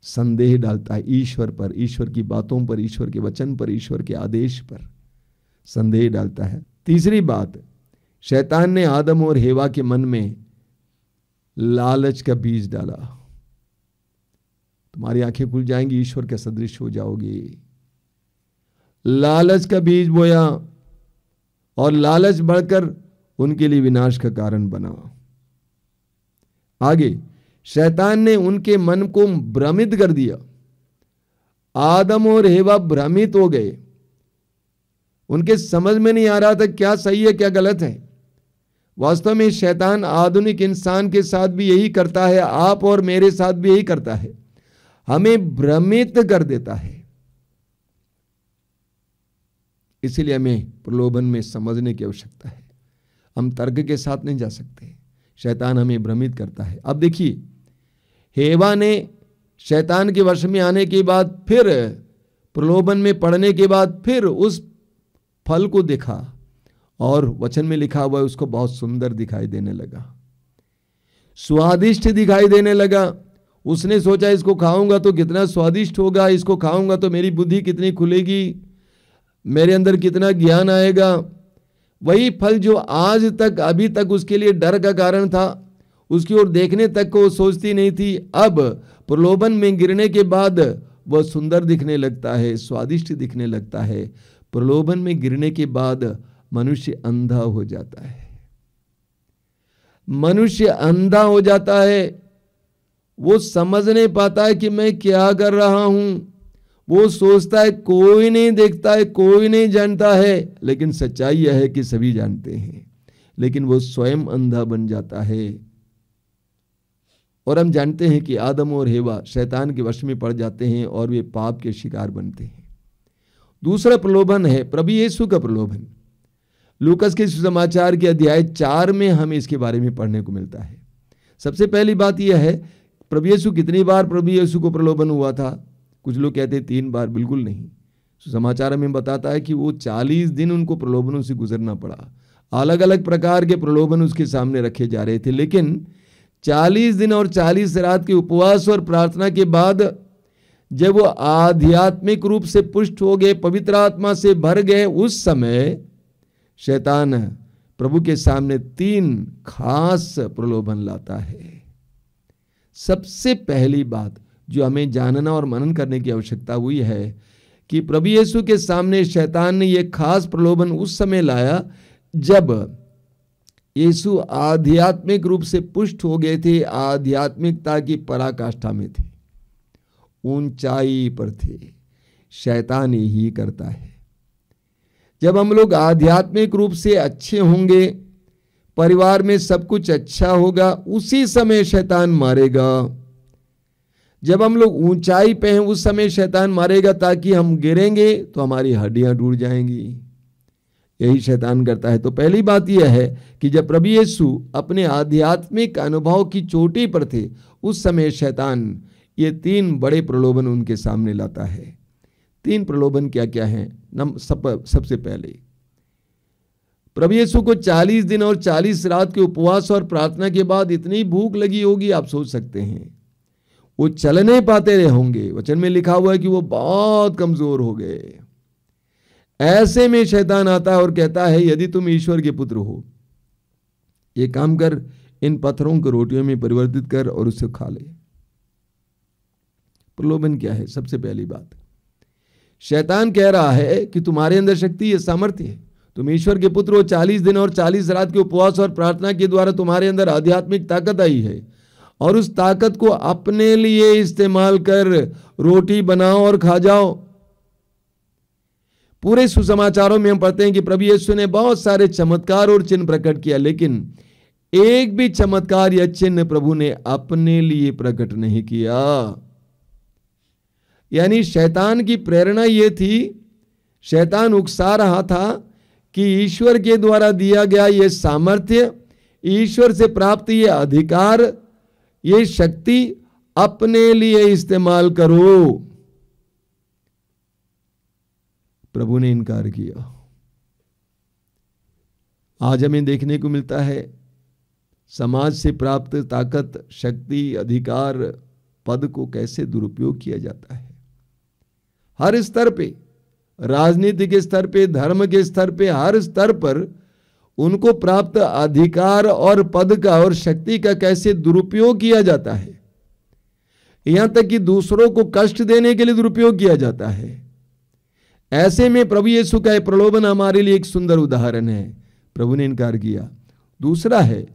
संदेह डालता है ईश्वर पर, ईश्वर की बातों पर, ईश्वर के वचन पर, ईश्वर के आदेश पर संदेह डालता है। तीसरी बात, शैतान ने आदम और हेवा के मन में लालच का बीज डाला। तुम्हारी आंखें खुल जाएंगी, ईश्वर के सदृश हो जाओगे। लालच का बीज बोया और लालच बढ़कर उनके लिए विनाश का कारण बना। आगे शैतान ने उनके मन को भ्रमित कर दिया। आदम और हेवा भ्रमित हो गए, उनके समझ में नहीं आ रहा था क्या सही है क्या गलत है। वास्तव में शैतान आधुनिक इंसान के साथ भी यही करता है, आप और मेरे साथ भी यही करता है, हमें भ्रमित कर देता है। इसीलिए हमें प्रलोभन में समझने की आवश्यकता है, हम तर्क के साथ नहीं जा सकते। शैतान हमें भ्रमित करता है। अब देखिए, हेवा ने शैतान के वश में आने के बाद फिर प्रलोभन में पड़ने के बाद फिर उस फल को देखा और वचन में लिखा हुआ है उसको बहुत सुंदर दिखाई देने लगा, स्वादिष्ट दिखाई देने लगा। उसने सोचा इसको खाऊंगा तो कितना स्वादिष्ट होगा, इसको खाऊंगा तो मेरी बुद्धि कितनी खुलेगी, मेरे अंदर कितना ज्ञान आएगा। वही फल जो आज तक अभी तक उसके लिए डर का कारण था, उसकी ओर देखने तक को सोचती नहीं थी, अब प्रलोभन में गिरने के बाद वह सुंदर दिखने लगता है, स्वादिष्ट दिखने लगता है। प्रलोभन में गिरने के बाद मनुष्य अंधा हो जाता है, मनुष्य अंधा हो जाता है। वो समझ नहीं पाता है कि मैं क्या कर रहा हूं। वो सोचता है कोई नहीं देखता है, कोई नहीं जानता है, लेकिन सच्चाई यह है कि सभी जानते हैं, लेकिन वो स्वयं अंधा बन जाता है। और हम जानते हैं कि आदम और हेवा शैतान के वश में पड़ जाते हैं और वे पाप के शिकार बनते हैं। दूसरा प्रलोभन है प्रभु यीशु का प्रलोभन। लूकस के सुसमाचार के अध्याय 4 में हमें इसके बारे में पढ़ने को मिलता है। सबसे पहली बात यह है, प्रभु यीशु कितनी बार प्रभु यीशु को प्रलोभन हुआ था? कुछ लोग कहते हैं 3 बार, बिल्कुल नहीं। सुसमाचार में बताता है कि वो 40 दिन उनको प्रलोभनों से गुजरना पड़ा। अलग अलग प्रकार के प्रलोभन उसके सामने रखे जा रहे थे, लेकिन 40 दिन और 40 रात के उपवास और प्रार्थना के बाद जब वो आध्यात्मिक रूप से पुष्ट हो गए, पवित्र आत्मा से भर गए, उस समय शैतान प्रभु के सामने 3 खास प्रलोभन लाता है। सबसे पहली बात जो हमें जानना और मनन करने की आवश्यकता हुई है कि प्रभु यीशु के सामने शैतान ने यह खास प्रलोभन उस समय लाया जब यीशु आध्यात्मिक रूप से पुष्ट हो गए थे, आध्यात्मिकता की पराकाष्ठा में थे, ऊंचाई पर थे। शैतान यही करता है। जब हम लोग आध्यात्मिक रूप से अच्छे होंगे, परिवार में सब कुछ अच्छा होगा, उसी समय शैतान मारेगा। जब हम लोग ऊंचाई पे हैं, उस समय शैतान मारेगा ताकि हम गिरेंगे तो हमारी हड्डियां टूट जाएंगी। यही शैतान करता है। तो पहली बात यह है कि जब प्रभु यीशु अपने आध्यात्मिक अनुभव की चोटी पर थे, उस समय शैतान ये 3 बड़े प्रलोभन उनके सामने लाता है। 3 प्रलोभन क्या क्या हैं? सबसे पहले प्रभु यीशु को 40 दिन और 40 रात के उपवास और प्रार्थना के बाद इतनी भूख लगी होगी, आप सोच सकते हैं। वो चल नहीं पाते रहे होंगे। वचन में लिखा हुआ है कि वो बहुत कमजोर हो गए। ऐसे में शैतान आता है और कहता है, यदि तुम ईश्वर के पुत्र हो, ये काम कर, इन पत्थरों को रोटियों में परिवर्तित कर और उससे खा ले। प्रलोभन क्या है? सबसे पहली बात, शैतान कह रहा है कि तुम्हारे अंदर शक्ति है, सामर्थ्य है, तुम ईश्वर के पुत्र हो। 40 दिन और 40 रात के उपवास और प्रार्थना के द्वारा तुम्हारे अंदर आध्यात्मिक ताकत आई है, और उस ताकत को अपने लिए इस्तेमाल कर रोटी बनाओ और खा जाओ। पूरे सुसमाचारों में हम पढ़ते हैं कि प्रभु यीशु ने बहुत सारे चमत्कार और चिन्ह प्रकट किया, लेकिन एक भी चमत्कार या चिन्ह प्रभु ने अपने लिए प्रकट नहीं किया। यानी शैतान की प्रेरणा यह थी, शैतान उकसा रहा था कि ईश्वर के द्वारा दिया गया यह सामर्थ्य, ईश्वर से प्राप्त यह अधिकार, ये शक्ति अपने लिए इस्तेमाल करो। प्रभु ने इनकार किया। आज हमें देखने को मिलता है समाज से प्राप्त ताकत, शक्ति, अधिकार, पद को कैसे दुरुपयोग किया जाता है। हर स्तर पे, राजनीति के स्तर पे, धर्म के स्तर पे, हर स्तर पर उनको प्राप्त अधिकार और पद का और शक्ति का कैसे दुरुपयोग किया जाता है। यहां तक कि दूसरों को कष्ट देने के लिए दुरुपयोग किया जाता है। ऐसे में प्रभु यीशु का प्रलोभन हमारे लिए एक सुंदर उदाहरण है। प्रभु ने इनकार किया। दूसरा है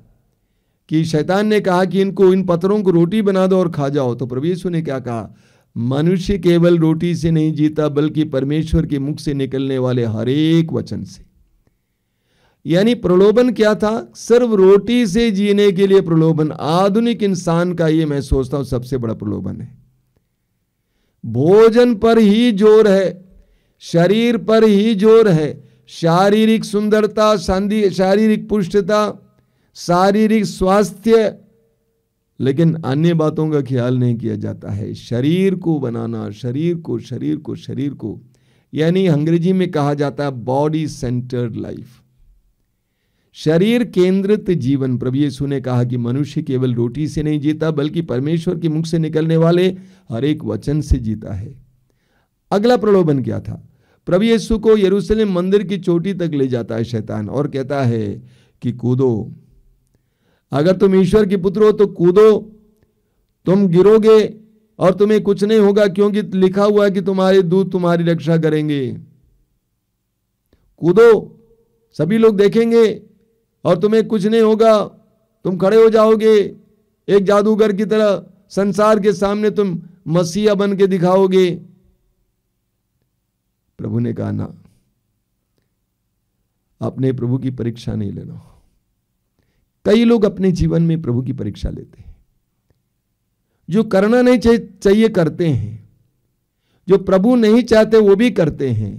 कि शैतान ने कहा कि इनको, इन पत्थरों को रोटी बना दो और खा जाओ। तो प्रभु यीशु ने क्या कहा? मनुष्य केवल रोटी से नहीं जीता, बल्कि परमेश्वर के मुख से निकलने वाले हर एक वचन से। यानी प्रलोभन क्या था? सिर्फ रोटी से जीने के लिए प्रलोभन। आधुनिक इंसान का ये मैं सोचता हूं सबसे बड़ा प्रलोभन है। भोजन पर ही जोर है, शरीर पर ही जोर है। शारीरिक सुंदरता, शारीरिक पुष्टता, शारीरिक स्वास्थ्य, लेकिन अन्य बातों का ख्याल नहीं किया जाता है। शरीर को बनाना, शरीर को यानी अंग्रेजी में कहा जाता है बॉडी सेंटर्ड लाइफ, शरीर केंद्रित जीवन। प्रभु यीशु ने कहा कि मनुष्य केवल रोटी से नहीं जीता बल्कि परमेश्वर के मुख से निकलने वाले हर एक वचन से जीता है। अगला प्रलोभन क्या था? प्रभु यीशु को यरूशलेम मंदिर की चोटी तक ले जाता है शैतान और कहता है कि कूदो, अगर तुम ईश्वर के पुत्र हो तो कूदो, तुम गिरोगे और तुम्हें कुछ नहीं होगा, क्योंकि लिखा हुआ है कि तुम्हारे दूत तुम्हारी रक्षा करेंगे। कूदो, सभी लोग देखेंगे और तुम्हें कुछ नहीं होगा, तुम खड़े हो जाओगे एक जादूगर की तरह, संसार के सामने तुम मसीहा बन के दिखाओगे। प्रभु ने कहा ना, अपने प्रभु की परीक्षा नहीं लेना। कई लोग अपने जीवन में प्रभु की परीक्षा लेते हैं, जो करना नहीं चाहिए करते हैं, जो प्रभु नहीं चाहते वो भी करते हैं।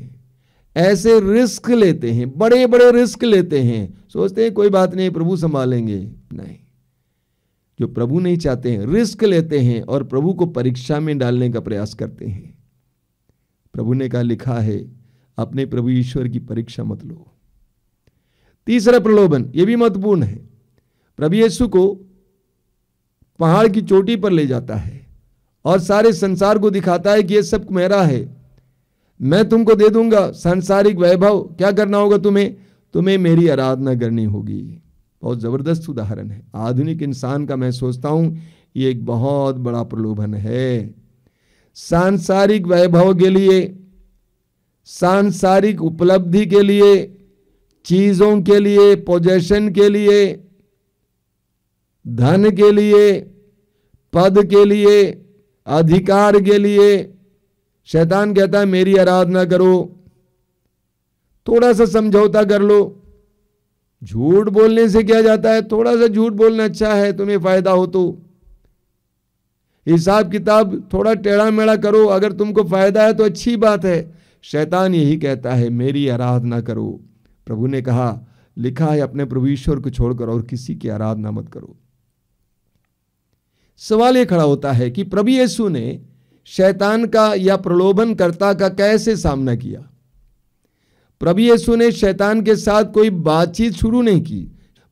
ऐसे रिस्क लेते हैं, बड़े बड़े रिस्क लेते हैं, सोचते हैं कोई बात नहीं प्रभु संभालेंगे। नहीं, जो प्रभु नहीं चाहते हैं रिस्क लेते हैं और प्रभु को परीक्षा में डालने का प्रयास करते हैं। प्रभु ने कहा, लिखा है अपने प्रभु ईश्वर की परीक्षा मत लो। तीसरा प्रलोभन, यह भी महत्वपूर्ण है। प्रभु यीशु को पहाड़ की चोटी पर ले जाता है और सारे संसार को दिखाता है कि ये सब मेरा है, मैं तुमको दे दूंगा सांसारिक वैभव। क्या करना होगा तुम्हें मेरी आराधना करनी होगी। बहुत जबरदस्त उदाहरण है आधुनिक इंसान का। मैं सोचता हूं ये एक बहुत बड़ा प्रलोभन है। सांसारिक वैभव के लिए, सांसारिक उपलब्धि के लिए, चीजों के लिए, पोजेशन के लिए, धन के लिए, पद के लिए, अधिकार के लिए शैतान कहता है मेरी आराधना करो, थोड़ा सा समझौता कर लो। झूठ बोलने से क्या जाता है? थोड़ा सा झूठ बोलना अच्छा है, तुम्हें फायदा हो तो। हिसाब किताब थोड़ा टेढ़ा मेढ़ा करो, अगर तुमको फायदा है तो अच्छी बात है। शैतान यही कहता है मेरी आराधना करो। प्रभु ने कहा, लिखा है अपने प्रभु ईश्वर को छोड़कर और किसी की आराधना मत करो। सवाल यह खड़ा होता है कि प्रभु यीशु ने शैतान का या प्रलोभनकर्ता का कैसे सामना किया? प्रभु यीशु ने शैतान के साथ कोई बातचीत शुरू नहीं की।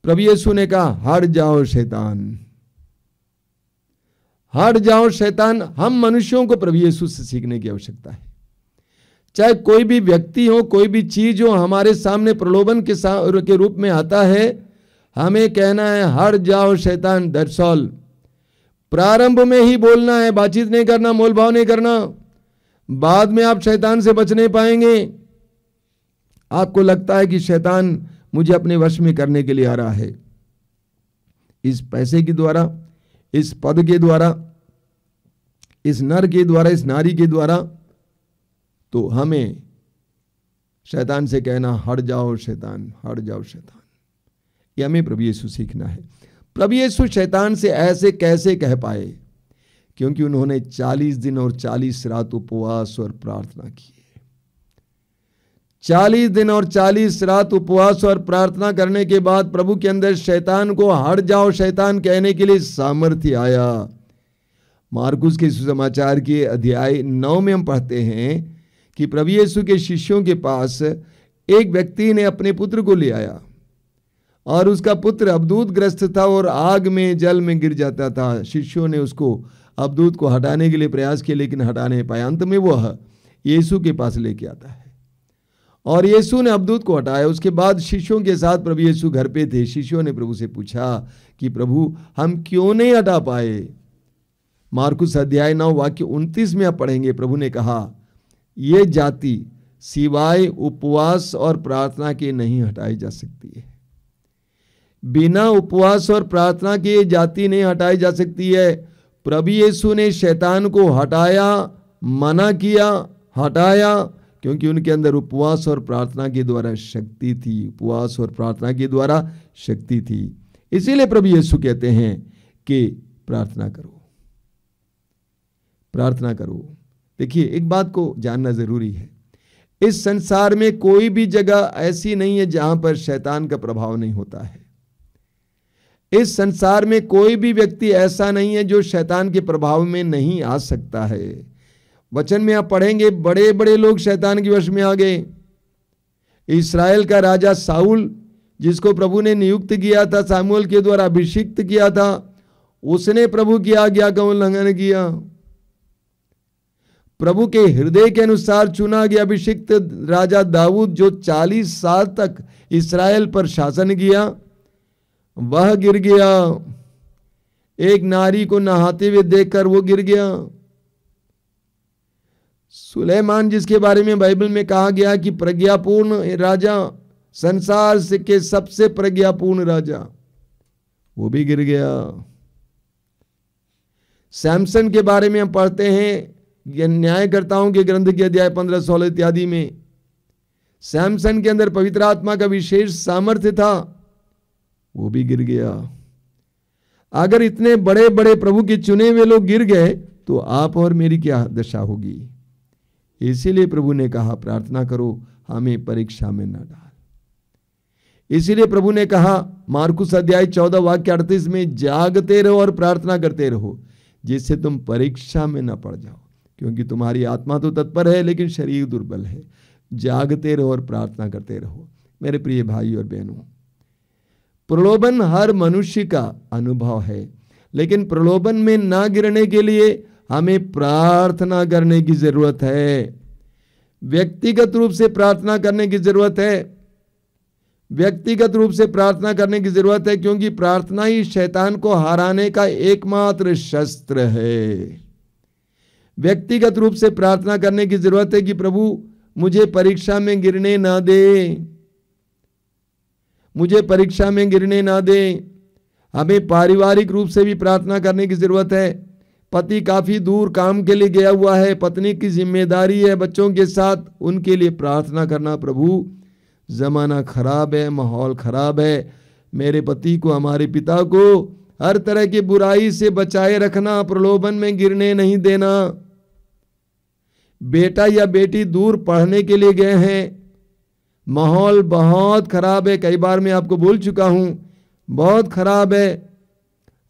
प्रभु यीशु ने कहा, हट जाओ शैतान, हट जाओ शैतान। हम मनुष्यों को प्रभु यीशु से सीखने की आवश्यकता है। चाहे कोई भी व्यक्ति हो, कोई भी चीज हो, हमारे सामने प्रलोभन के रूप में आता है, हमें कहना है हट जाओ शैतान। That's all. प्रारंभ में ही बोलना है, बातचीत नहीं करना, मोलभाव नहीं करना। बाद में आप शैतान से बच नहीं पाएंगे। आपको लगता है कि शैतान मुझे अपने वश में करने के लिए आ रहा है, इस पैसे के द्वारा, इस पद के द्वारा, इस नर के द्वारा, इस नारी के द्वारा। तो हमें शैतान से कहना हट जाओ शैतान, हट जाओ शैतान। यह हमें प्रभु यीशु सीखना है। प्रभु यीशु शैतान से ऐसे कैसे कह पाए? क्योंकि उन्होंने 40 दिन और 40 रात उपवास और प्रार्थना की। 40 दिन और 40 रात उपवास और प्रार्थना करने के बाद प्रभु के अंदर शैतान को हट जाओ शैतान कहने के लिए सामर्थ्य आया। मार्कुस के सुसमाचार के अध्याय 9 में हम पढ़ते हैं कि प्रभु यीशु के शिष्यों के पास एक व्यक्ति ने अपने पुत्र को ले आया और उसका पुत्र अबदूत ग्रस्त था और आग में, जल में गिर जाता था। शिष्यों ने उसको अबदूत को हटाने के लिए प्रयास किया, लेकिन हटा नहीं पाया। अंत में वह यीशु के पास लेके आता है और यीशु ने अबदूत को हटाया। उसके बाद शिष्यों के साथ प्रभु यीशु घर पे थे। शिष्यों ने प्रभु से पूछा कि प्रभु हम क्यों नहीं हटा पाए? मार्कुस अध्याय 9 वाक्य 29 में आप पढ़ेंगे। प्रभु ने कहा, ये जाति सिवाय उपवास और प्रार्थना के नहीं हटाई जा सकती है। बिना उपवास और प्रार्थना के ये जाति नहीं हटाई जा सकती है। प्रभु यीशु ने शैतान को हटाया, मना किया, हटाया, क्योंकि उनके अंदर उपवास और प्रार्थना के द्वारा शक्ति थी। उपवास और प्रार्थना के द्वारा शक्ति थी। इसीलिए प्रभु यीशु कहते हैं कि प्रार्थना करो, प्रार्थना करो। देखिए, एक बात को जानना जरूरी है, इस संसार में कोई भी जगह ऐसी नहीं है जहां पर शैतान का प्रभाव नहीं होता है। इस संसार में कोई भी व्यक्ति ऐसा नहीं है जो शैतान के प्रभाव में नहीं आ सकता है। वचन में आप पढ़ेंगे बड़े बड़े लोग शैतान के वश में आ गए। इस्राएल का राजा साउल, जिसको प्रभु ने नियुक्त किया था, सामुएल के द्वारा अभिषिक्त किया था, उसने प्रभु की आज्ञा का उल्लंघन किया। प्रभु के हृदय के अनुसार चुना गया अभिषिक्त राजा दाऊद, जो 40 साल तक इस्राएल पर शासन किया, वह गिर गया। एक नारी को नहाते हुए देखकर वो गिर गया। सुलेमान, जिसके बारे में बाइबल में कहा गया कि प्रज्ञापूर्ण राजा, संसार से के सबसे प्रज्ञापूर्ण राजा, वो भी गिर गया। सैमसन के बारे में हम पढ़ते हैं न्यायकर्ताओं के ग्रंथ के अध्याय 15, 16 इत्यादि में। सैमसन के अंदर पवित्र आत्मा का विशेष सामर्थ्य था, वो भी गिर गया। अगर इतने बड़े बड़े प्रभु के चुने हुए लोग गिर गए तो आप और मेरी क्या दशा होगी। इसीलिए प्रभु ने कहा प्रार्थना करो, हमें परीक्षा में न डाल। इसीलिए प्रभु ने कहा मार्कुस अध्याय 14 वाक्य 38 में, जागते रहो और प्रार्थना करते रहो जिससे तुम परीक्षा में न पड़ जाओ, क्योंकि तुम्हारी आत्मा तो तत्पर है लेकिन शरीर दुर्बल है। जागते रहो और प्रार्थना करते रहो। मेरे प्रिय भाई और बहनों, प्रलोभन हर मनुष्य का अनुभव है, लेकिन प्रलोभन में ना गिरने के लिए हमें प्रार्थना करने की जरूरत है। व्यक्तिगत रूप से प्रार्थना करने की जरूरत है। व्यक्तिगत रूप से प्रार्थना करने की जरूरत है, क्योंकि प्रार्थना ही शैतान को हराने का एकमात्र शस्त्र है। व्यक्तिगत रूप से प्रार्थना करने की जरूरत है कि प्रभु मुझे परीक्षा में गिरने ना दे, मुझे परीक्षा में गिरने ना दे। हमें पारिवारिक रूप से भी प्रार्थना करने की जरूरत है। पति काफी दूर काम के लिए गया हुआ है, पत्नी की जिम्मेदारी है बच्चों के साथ, उनके लिए प्रार्थना करना, प्रभु जमाना खराब है, माहौल खराब है, मेरे पति को, हमारे पिता को हर तरह की बुराई से बचाए रखना, प्रलोभन में गिरने नहीं देना। बेटा या बेटी दूर पढ़ने के लिए गए हैं, माहौल बहुत खराब है, कई बार मैं आपको बोल चुका हूं, बहुत खराब है,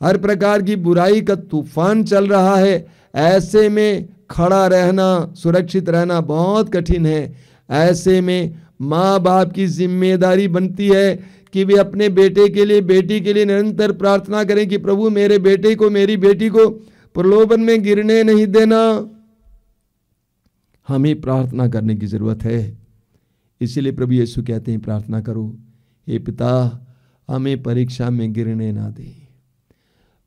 हर प्रकार की बुराई का तूफान चल रहा है। ऐसे में खड़ा रहना, सुरक्षित रहना बहुत कठिन है। ऐसे में माँ बाप की जिम्मेदारी बनती है कि वे अपने बेटे के लिए, बेटी के लिए निरंतर प्रार्थना करें कि प्रभु मेरे बेटे को, मेरी बेटी को प्रलोभन में गिरने नहीं देना। हमें प्रार्थना करने की जरूरत है। इसीलिए प्रभु यीशु कहते हैं प्रार्थना करो, हे पिता हमें परीक्षा में गिरने ना दे,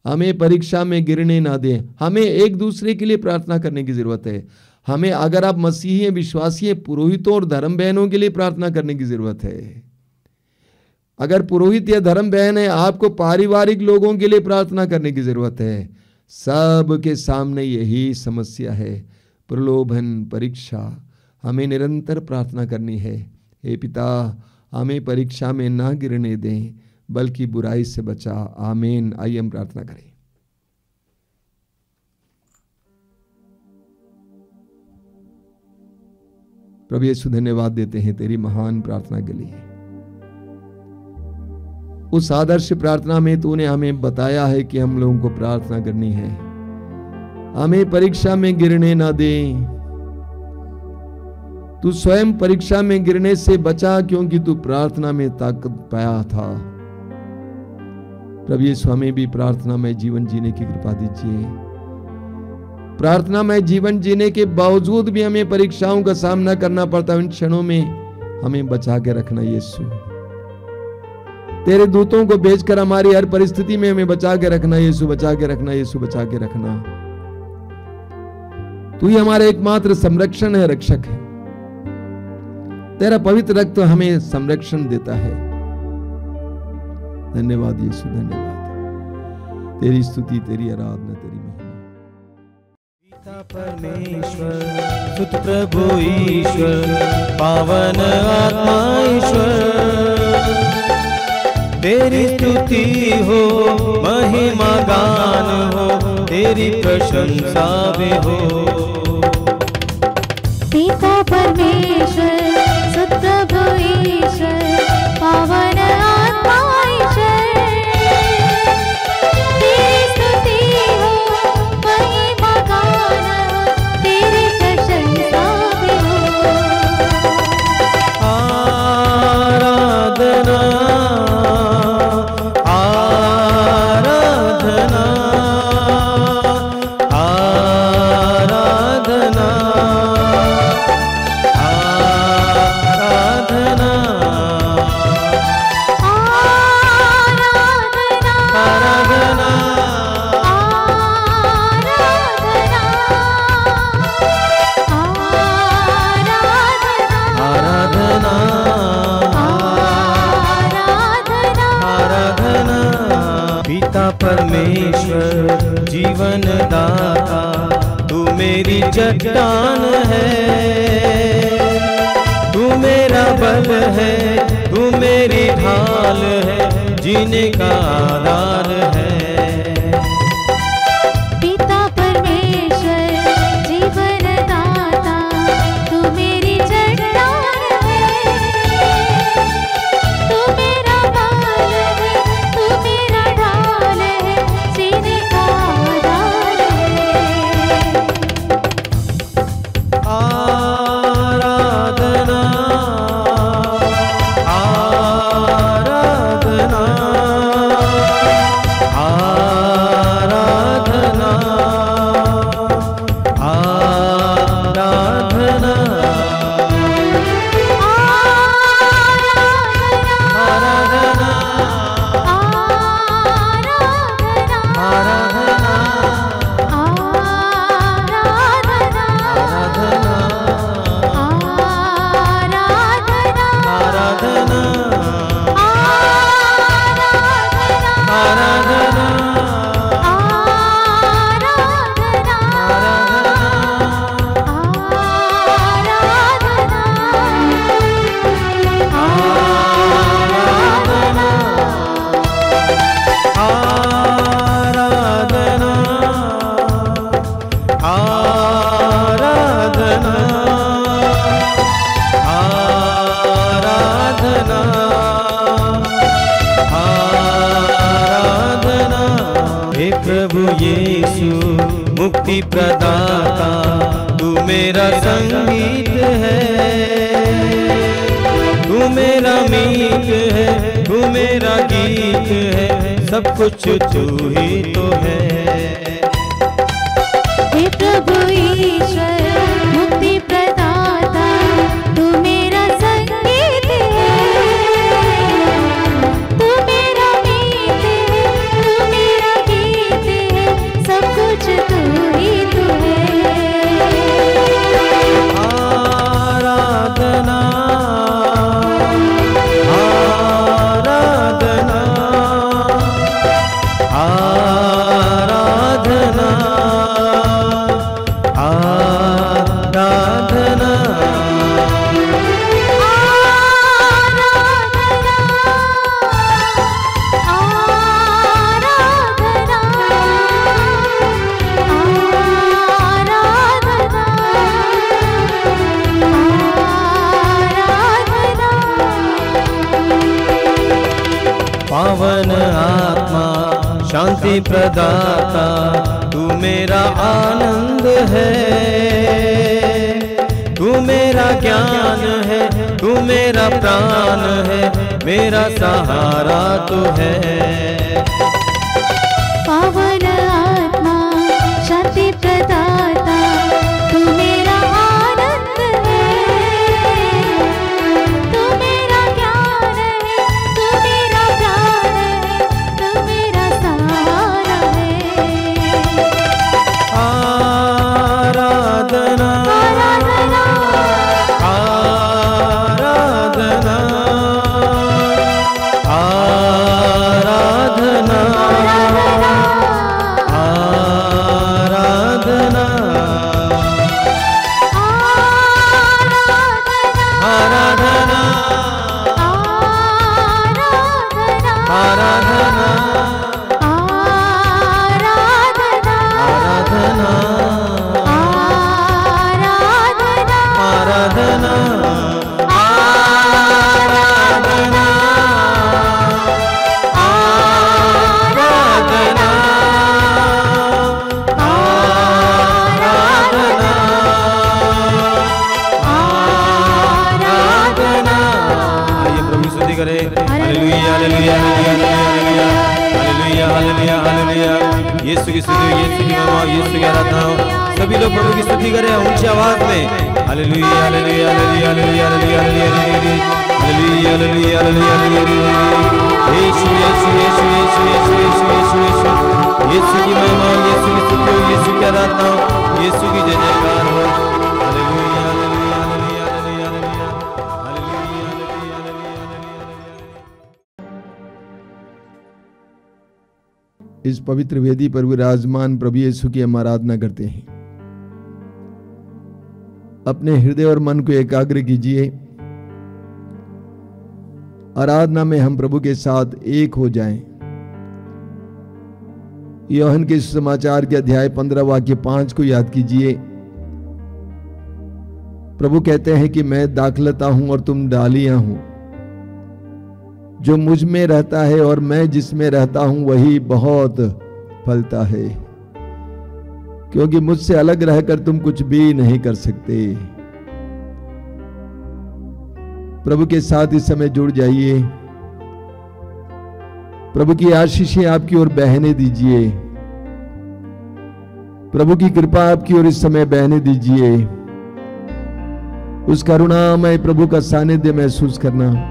हमें परीक्षा में गिरने ना दे। हमें एक दूसरे के लिए प्रार्थना करने की जरूरत है। हमें, अगर आप मसीही विश्वासी हैं, पुरोहितों और धर्म बहनों के लिए प्रार्थना करने की जरूरत है। अगर पुरोहित या धर्म बहन है, आपको पारिवारिक लोगों के लिए प्रार्थना करने की जरूरत है। सब के सामने यही समस्या है, प्रलोभन, परीक्षा। हमें निरंतर प्रार्थना करनी है, हे पिता हमें परीक्षा में ना गिरने दें, बल्कि बुराई से बचा। आमीन। आइए हम प्रार्थना करें। प्रभु यीशु धन्यवाद देते हैं तेरी महान प्रार्थना के लिए। उस आदर्श प्रार्थना में तूने हमें बताया है कि हम लोगों को प्रार्थना करनी है, हमें परीक्षा में गिरने ना दे। तू स्वयं परीक्षा में गिरने से बचा, क्योंकि तू प्रार्थना में ताकत पाया था। प्रभु यीशु हमें भी प्रार्थना में जीवन जीने की कृपा दीजिए। प्रार्थना में जीवन जीने के बावजूद भी हमें परीक्षाओं का सामना करना पड़ता है, उन क्षणों में हमें बचा के रखना यीशु। तेरे दूतों को भेजकर हमारी हर परिस्थिति में हमें बचा के रखना यीशु, बचा के रखना यीशु, बचा के रखना। तू ही हमारा एकमात्र संरक्षण है, रक्षक है। तेरा पवित्र रक्त हमें संरक्षण देता है। धन्यवाद यीशु, धन्यवाद। तेरी स्तुति, तेरी आराधना, तेरी महिमा। पिता परमेश्वर, सुत प्रभु ईश्वर, पावन आत्मा ईश्वर, तेरी स्तुति हो, महिमा गान हो, तेरी प्रशंसा भी हो। पिता परमेश्वर, सुत प्रभु ईश्वर, पावन आत्मा ईश्वर, आराधना आराधना आराधना आराधना पिता परमेश्वर जीवन दाता तू मेरी चट्टान है, तू मेरा बल है, तू मेरी ढाल है, जीने का आधार है। पिता परमेश्वर जीवन दाता तू मेरी चट्टान है, तू मेरा बल है, तू मेरा ढाल है, जीने का आधार है। आराधना आराधना आराधना आराधना आराधना हे प्रभु यीशु मुक्ति प्रदाता तू मेरा संगीत है, तू मेरा मीत है, तू मेरा गीत है, सब कुछ तू ही तो है। हे प्रभु ईश्वर मुक्ति प्रदाता तू मेरा संगीत है, तू मेरा मीत है, तू मेरा गीत है, सब कुछ तू ही तू है। आराधना आराधना आराधना आराधना पावन आत्मा शांति प्रदाता तू मेरा आनंद है, तू मेरा ज्ञान है, तू मेरा प्राण है, मेरा सहारा तू है। पावन आत्मा शांति प्रदाता तू मेरा आनंद है, तू मेरा ज्ञान है, तू मेरा प्राण है, तू मेरा सहारा है। आराधना आराधना आराधना आराधना यीशु की स्तुति हो, यीशु की महिमा हो, यीशु की आराधना हो। सभी लोग प्रभु की स्तुति करें ऊंची आवाज में। Hallelujah hallelujah hallelujah hallelujah hallelujah hallelujah hallelujah hallelujah. Yeshu Yeshu Yeshu Yeshu Yeshu Yeshu Yeshu Yeshu Yeshu की महिमा हो, यीशु की स्तुति हो, यीशु की आराधना हो, यीशु की जय जयकार हो। Hallelujah hallelujah hallelujah hallelujah hallelujah hallelujah hallelujah hallelujah. इस पवित्र वेदी पर विराजमान प्रभु यीशु की हम आराधना करते हैं। अपने हृदय और मन को एकाग्र कीजिए। आराधना में हम प्रभु के साथ एक हो जाएं। यूहन्ना के समाचार के अध्याय 15 वाक्य 5 को याद कीजिए। प्रभु कहते हैं कि मैं दाखलता हूं और तुम डालियां हो। जो मुझ में रहता है और मैं जिसमें रहता हूं वही बहुत फलता है, क्योंकि मुझसे अलग रहकर तुम कुछ भी नहीं कर सकते। प्रभु के साथ इस समय जुड़ जाइए। प्रभु की आशीषें आपकी ओर बहने दीजिए। प्रभु की कृपा आपकी ओर इस समय बहने दीजिए। उस करुणामय प्रभु का सानिध्य महसूस करना।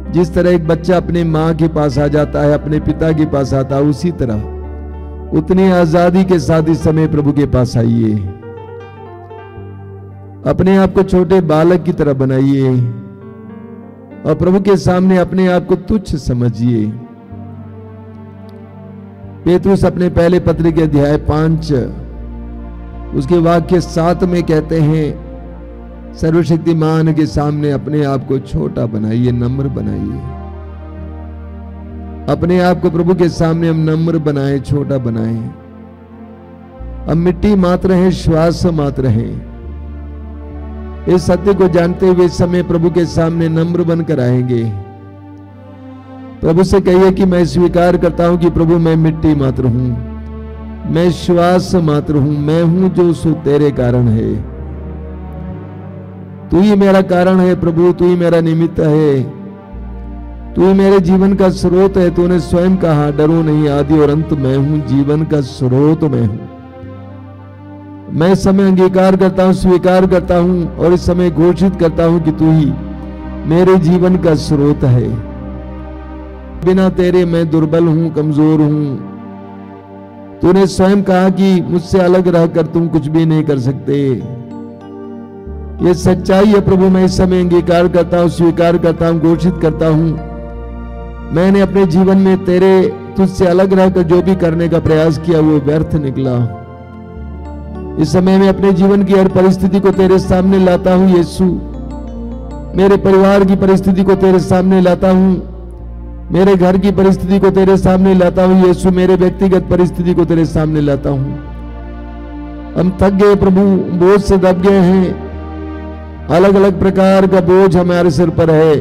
जिस तरह एक बच्चा अपने मां के पास आ जाता है, अपने पिता के पास आता है, उसी तरह उतनी आजादी के साथ इस समय प्रभु के पास आइए। अपने आप को छोटे बालक की तरह बनाइए और प्रभु के सामने अपने आप को तुच्छ समझिए। पेतरुस अपने पहले पत्र के अध्याय 5 उसके वाक्य 7 में कहते हैं, सर्वशक्तिमान के सामने अपने आप को छोटा बनाइए, नम्र बनाइए। अपने आप को प्रभु के सामने हम नम्र बनाएं, छोटा बनाएं। हम मिट्टी मात्र हैं, श्वास मात्र हैं। इस सत्य को जानते हुए इस समय प्रभु के सामने नम्र बनकर आएंगे। प्रभु से कहिए कि मैं स्वीकार करता हूं कि प्रभु मैं मिट्टी मात्र हूं, मैं श्वास मात्र हूं, मैं हूं जो सो तेरे कारण है। तू ही मेरा कारण है प्रभु, तू ही मेरा निमित्त है, तू ही मेरे जीवन का स्रोत है। तूने स्वयं कहा, डरो नहीं, आदि और अंत मैं हूं, जीवन का स्रोत मैं हूं। मैं इस समय अंगीकार करता हूं, स्वीकार करता हूं और इस समय घोषित करता हूं कि तू ही मेरे जीवन का स्रोत है। बिना तेरे मैं दुर्बल हूं, कमजोर हूं। तूने स्वयं कहा कि मुझसे अलग रहकर तुम कुछ भी नहीं कर सकते। ये सच्चाई है प्रभु। मैं इस समय अंगीकार करता हूं, स्वीकार करता हूं, घोषित करता हूं। मैंने अपने जीवन में तेरे तुझसे अलग रहकर जो भी करने का प्रयास किया वो व्यर्थ निकला। इस समय मैं अपने जीवन की हर परिस्थिति को तेरे सामने लाता हूं यीशु। मेरे परिवार की परिस्थिति को तेरे सामने लाता हूं, मेरे घर की परिस्थिति को तेरे सामने लाता हूं यीशु। मेरे व्यक्तिगत परिस्थिति को तेरे सामने लाता हूं। हम थक गए प्रभु, बोझ से दब गए हैं। अलग अलग प्रकार का बोझ हमारे सिर पर है।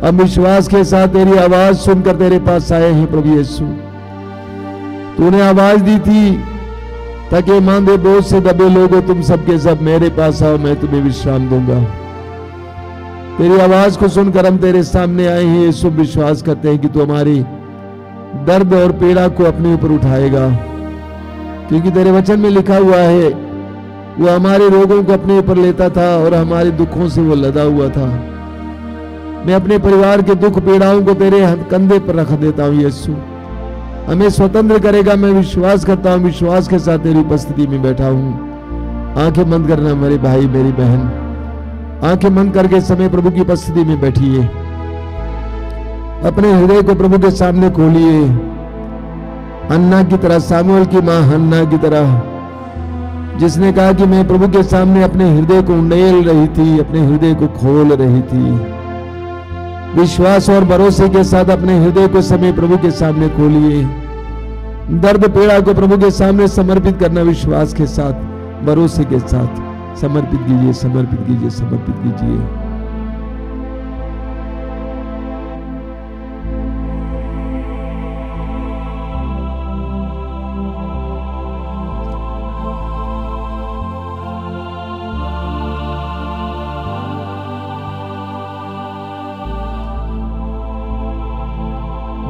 हम विश्वास के साथ तेरी आवाज सुनकर तेरे पास आए हैं प्रभु यीशु। तूने आवाज दी थी, ताकि मांदे बोझ से दबे लोगों तुम सबके सब मेरे पास आओ, मैं तुम्हें विश्राम दूंगा। तेरी आवाज को सुनकर हम तेरे सामने आए हैं यीशु। विश्वास करते हैं कि तू हमारी दर्द और पीड़ा को अपने ऊपर उठाएगा, क्योंकि तेरे वचन में लिखा हुआ है वो हमारे रोगों को अपने ऊपर लेता था और हमारे दुखों से वो लदा हुआ था। मैं अपने परिवार के दुख पीड़ाओं को तेरे कंधे पर रख देता हूं यीशु। हमें स्वतंत्र करेगा, मैं विश्वास करता हूं। विश्वास के साथ तेरी उपस्थिति में बैठा हूं। आंखें बंद करना मेरे भाई मेरी बहन, आंखें बंद करके समय प्रभु की उपस्थिति में बैठिए। अपने हृदय को प्रभु के सामने खोलिए। हन्ना की तरह, सामुएल की मां हन्ना की तरह, जिसने कहा कि मैं प्रभु के सामने अपने हृदय को उंडेल रही थी, अपने हृदय को खोल रही थी। विश्वास और भरोसे के साथ अपने हृदय को समय प्रभु के सामने खोलिए। दर्द पीड़ा को प्रभु के सामने समर्पित करना, विश्वास के साथ, भरोसे के साथ समर्पित कीजिए, समर्पित कीजिए, समर्पित कीजिए।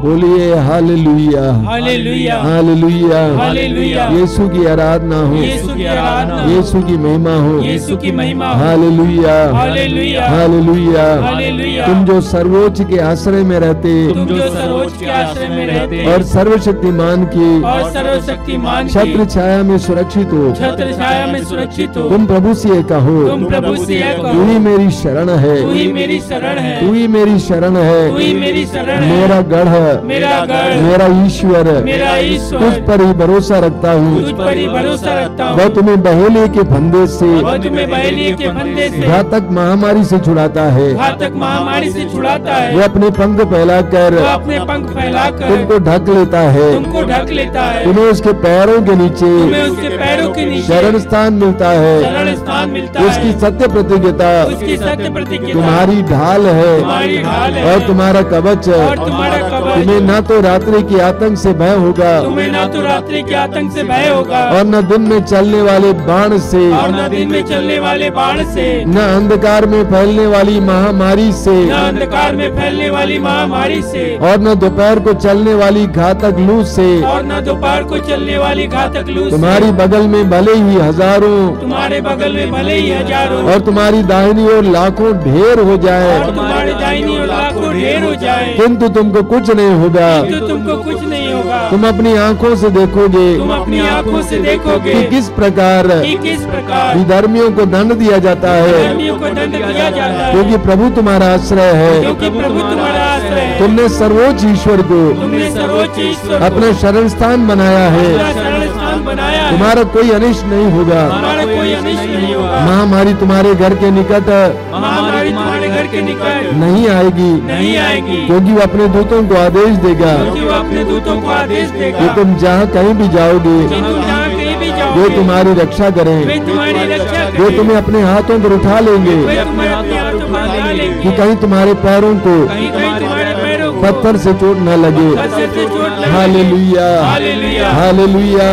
बोलिए hallelujah, hallelujah, hallelujah, hallelujah. Yeshu की आराधना हो, यीशु की आराधना हो, यीशु की महिमा हो, यीशु की महिमा हो। Hallelujah, hallelujah, hallelujah. हालेलुया। तुम जो सर्वोच्च के आश्रय में रहते तुम जो सर्वोच्च के आश्रय में रहते और सर्वशक्तिमान की और सर्वशक्तिमान छत्र की छाया में सुरक्षित हो, छत्र छाया में सुरक्षित हो। तुम प्रभु से कहो, तुम प्रभु से यह तू कहो, ही मेरी शरण है, तू ही मेरी शरण है, तू ही मेरी शरण है, तू ही मेरी शरण मेरा है, गढ़, मेरा गढ़, मेरा ईश्वर, मेरा तुझ ईश्वर, पर ही भरोसा रखता हूँ। तुझ पर ही भरोसा रखता वह हूँ। तुम्हें बहेलिए के फंदे से, वह तुम्हें बहेलिए के फंदे से, घातक महामारी से छुड़ाता है। घातक महामारी से छुड़ाता है। वह अपने पंख फैलाकर वह अपने पंख फैलाकर तुमको ढक लेता है, तुमको ढक लेता है। तुम्हें उसके पैरों के नीचे तुम्हें उसके पैरों के नीचे शरण स्थान मिलता है। शरण स्थान मिलता उसकी है। सत्य प्रतिज्ञता उसकी सत्य प्रतिज्ञा तुम्हारी ढाल है तुम्हारी ढाल है और तुम्हारा कवच। और तुम्हारा कवच। तुम्हें न तो रात्रि की आतंक से भय होगा तुम्हें न तो रात्रि के आतंक से भय होगा और न दिन में चलने वाले बाण से, और न दिन में चलने वाले बाण से, न अंधकार में फैलने वाली महामारी से, न अंधकार में फैलने वाली महामारी से, और न दोपहर को चलने वाली घातक लू से। और न दोपहर को चलने वाली घातक लू से। तुम्हारी बगल में भले ही हजारों तुम्हारे बगल में भले ही हजारों और तुम्हारी दाहिनी ओर लाखों ढेर हो जाए, और तुम्हारे दाहिनी ओर लाखों ढेर हो जाए, किंतु तुमको कुछ नहीं होगा। तो तुमको कुछ नहीं होगा। तुम अपनी आंखों से देखोगे तुम अपनी आंखों से देखोगे कि किस प्रकार कि किस प्रकार विधर्मियों को दंड दिया जाता है, धर्मियों को दंड दिया जाता है। क्योंकि प्रभु तुम्हारा आश्रय है। क्योंकि प्रभु तुम्हारा आश्रय है। तुमने सर्वोच्च ईश्वर को तुमने सर्वोच्च ईश्वर को अपना शरण स्थान बनाया अपना है। शरण स्थान बनाया है। तुम्हारा कोई अनिष्ट नहीं होगा। हमारा कोई अनिष्ट नहीं होगा। महामारी तुम्हारे घर के निकट महामारी तुम्हारे घर के निकट नहीं आएगी, नहीं आएगी, क्योंकि वो अपने दूतों को आदेश देगा क्योंकि वो अपने दूतों को आदेश कि देगा तुम जहाँ कहीं भी जाओगे कि तुम जहाँ कहीं भी वो जाओगे तुम्हारी रक्षा वे करें। तुम्हारी रक्षा वो करें। तुम्हें अपने हाथों पर उठा लेंगे वे तुम्हें अपने हाथों में उठा लेंगे कि कहीं तुम्हारे पैरों को कहीं कहीं तुम्हारे पैरों को पत्थर से चोट न लगे। पत्थर से चोट लगे। Hallelujah, hallelujah, hallelujah,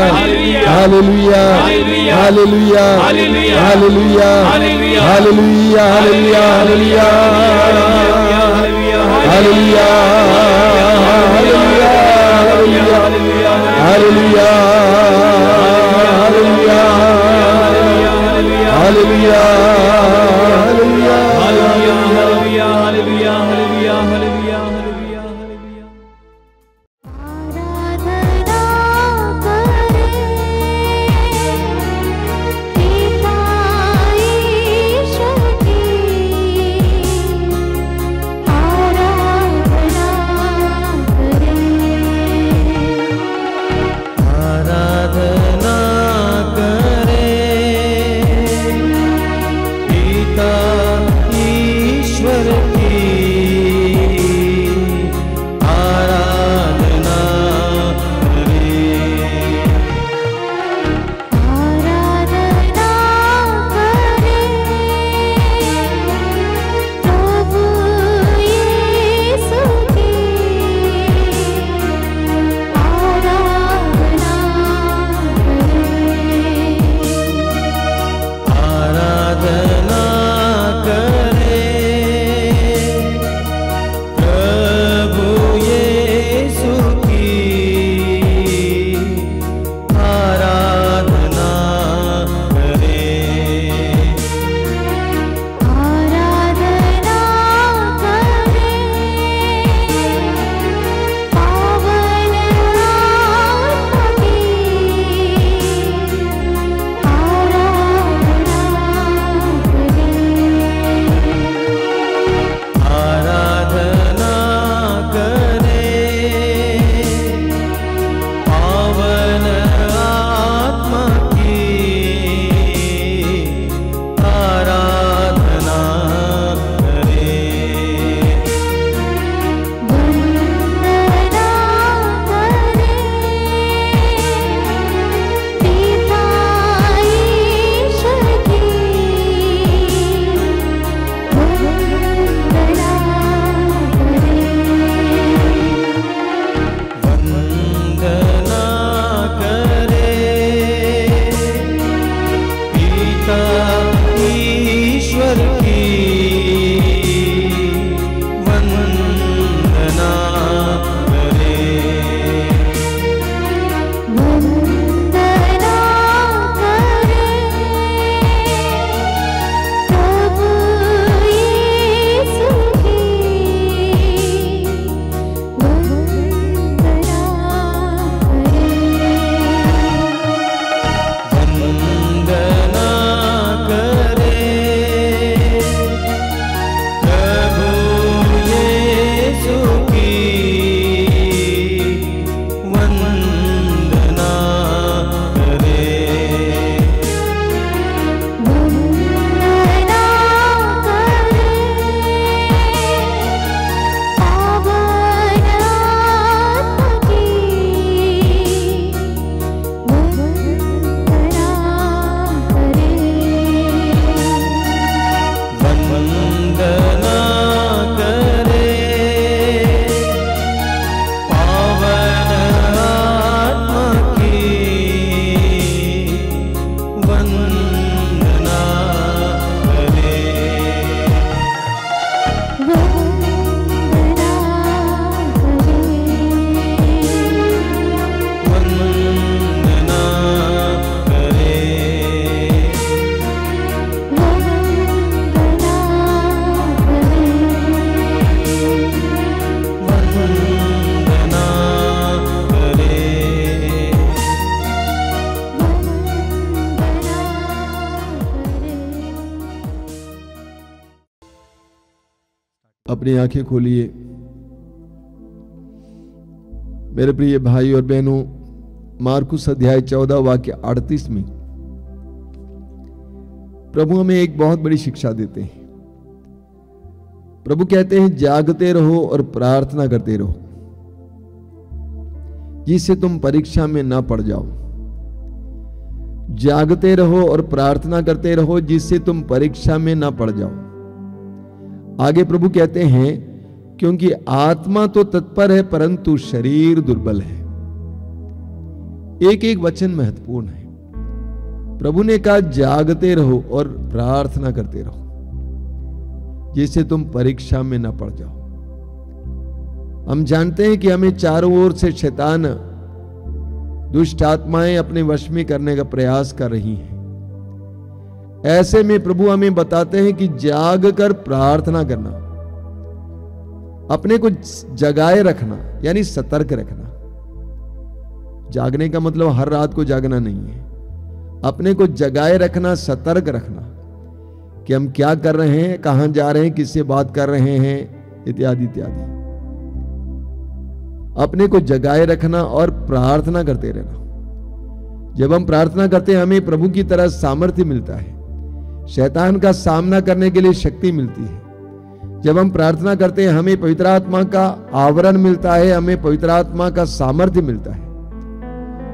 hallelujah, hallelujah, hallelujah, hallelujah, hallelujah, hallelujah, hallelujah, hallelujah, hallelujah, hallelujah, आराधना करें पिता ईश्वर की, आराधना करें। आराधना अपनी आंखें खोलिए। मेरे प्रिय भाई और बहनों, मार्कुस अध्याय 14 वाक्य 38 में प्रभु हमें एक बहुत बड़ी शिक्षा देते हैं। प्रभु कहते हैं जागते रहो और प्रार्थना करते रहो जिससे तुम परीक्षा में ना पड़ जाओ। जागते रहो और प्रार्थना करते रहो जिससे तुम परीक्षा में ना पड़ जाओ। आगे प्रभु कहते हैं क्योंकि आत्मा तो तत्पर है परंतु शरीर दुर्बल है। एक एक वचन महत्वपूर्ण है। प्रभु ने कहा जागते रहो और प्रार्थना करते रहो जिससे तुम परीक्षा में न पड़ जाओ। हम जानते हैं कि हमें चारों ओर से शैतान दुष्ट आत्माएं अपने वश में करने का प्रयास कर रही हैं। ऐसे में प्रभु हमें बताते हैं कि जाग कर प्रार्थना करना, अपने को जगाए रखना यानी सतर्क रखना। जागने का मतलब हर रात को जागना नहीं है। अपने को जगाए रखना, सतर्क रखना कि हम क्या कर रहे हैं, कहां जा रहे हैं, किससे बात कर रहे हैं, इत्यादि इत्यादि। अपने को जगाए रखना और प्रार्थना करते रहना। जब हम प्रार्थना करते हैं हमें प्रभु की तरह सामर्थ्य मिलता है, शैतान का सामना करने के लिए शक्ति मिलती है। जब हम प्रार्थना करते हैं हमें पवित्र आत्मा का आवरण मिलता है, हमें पवित्र आत्मा का सामर्थ्य मिलता है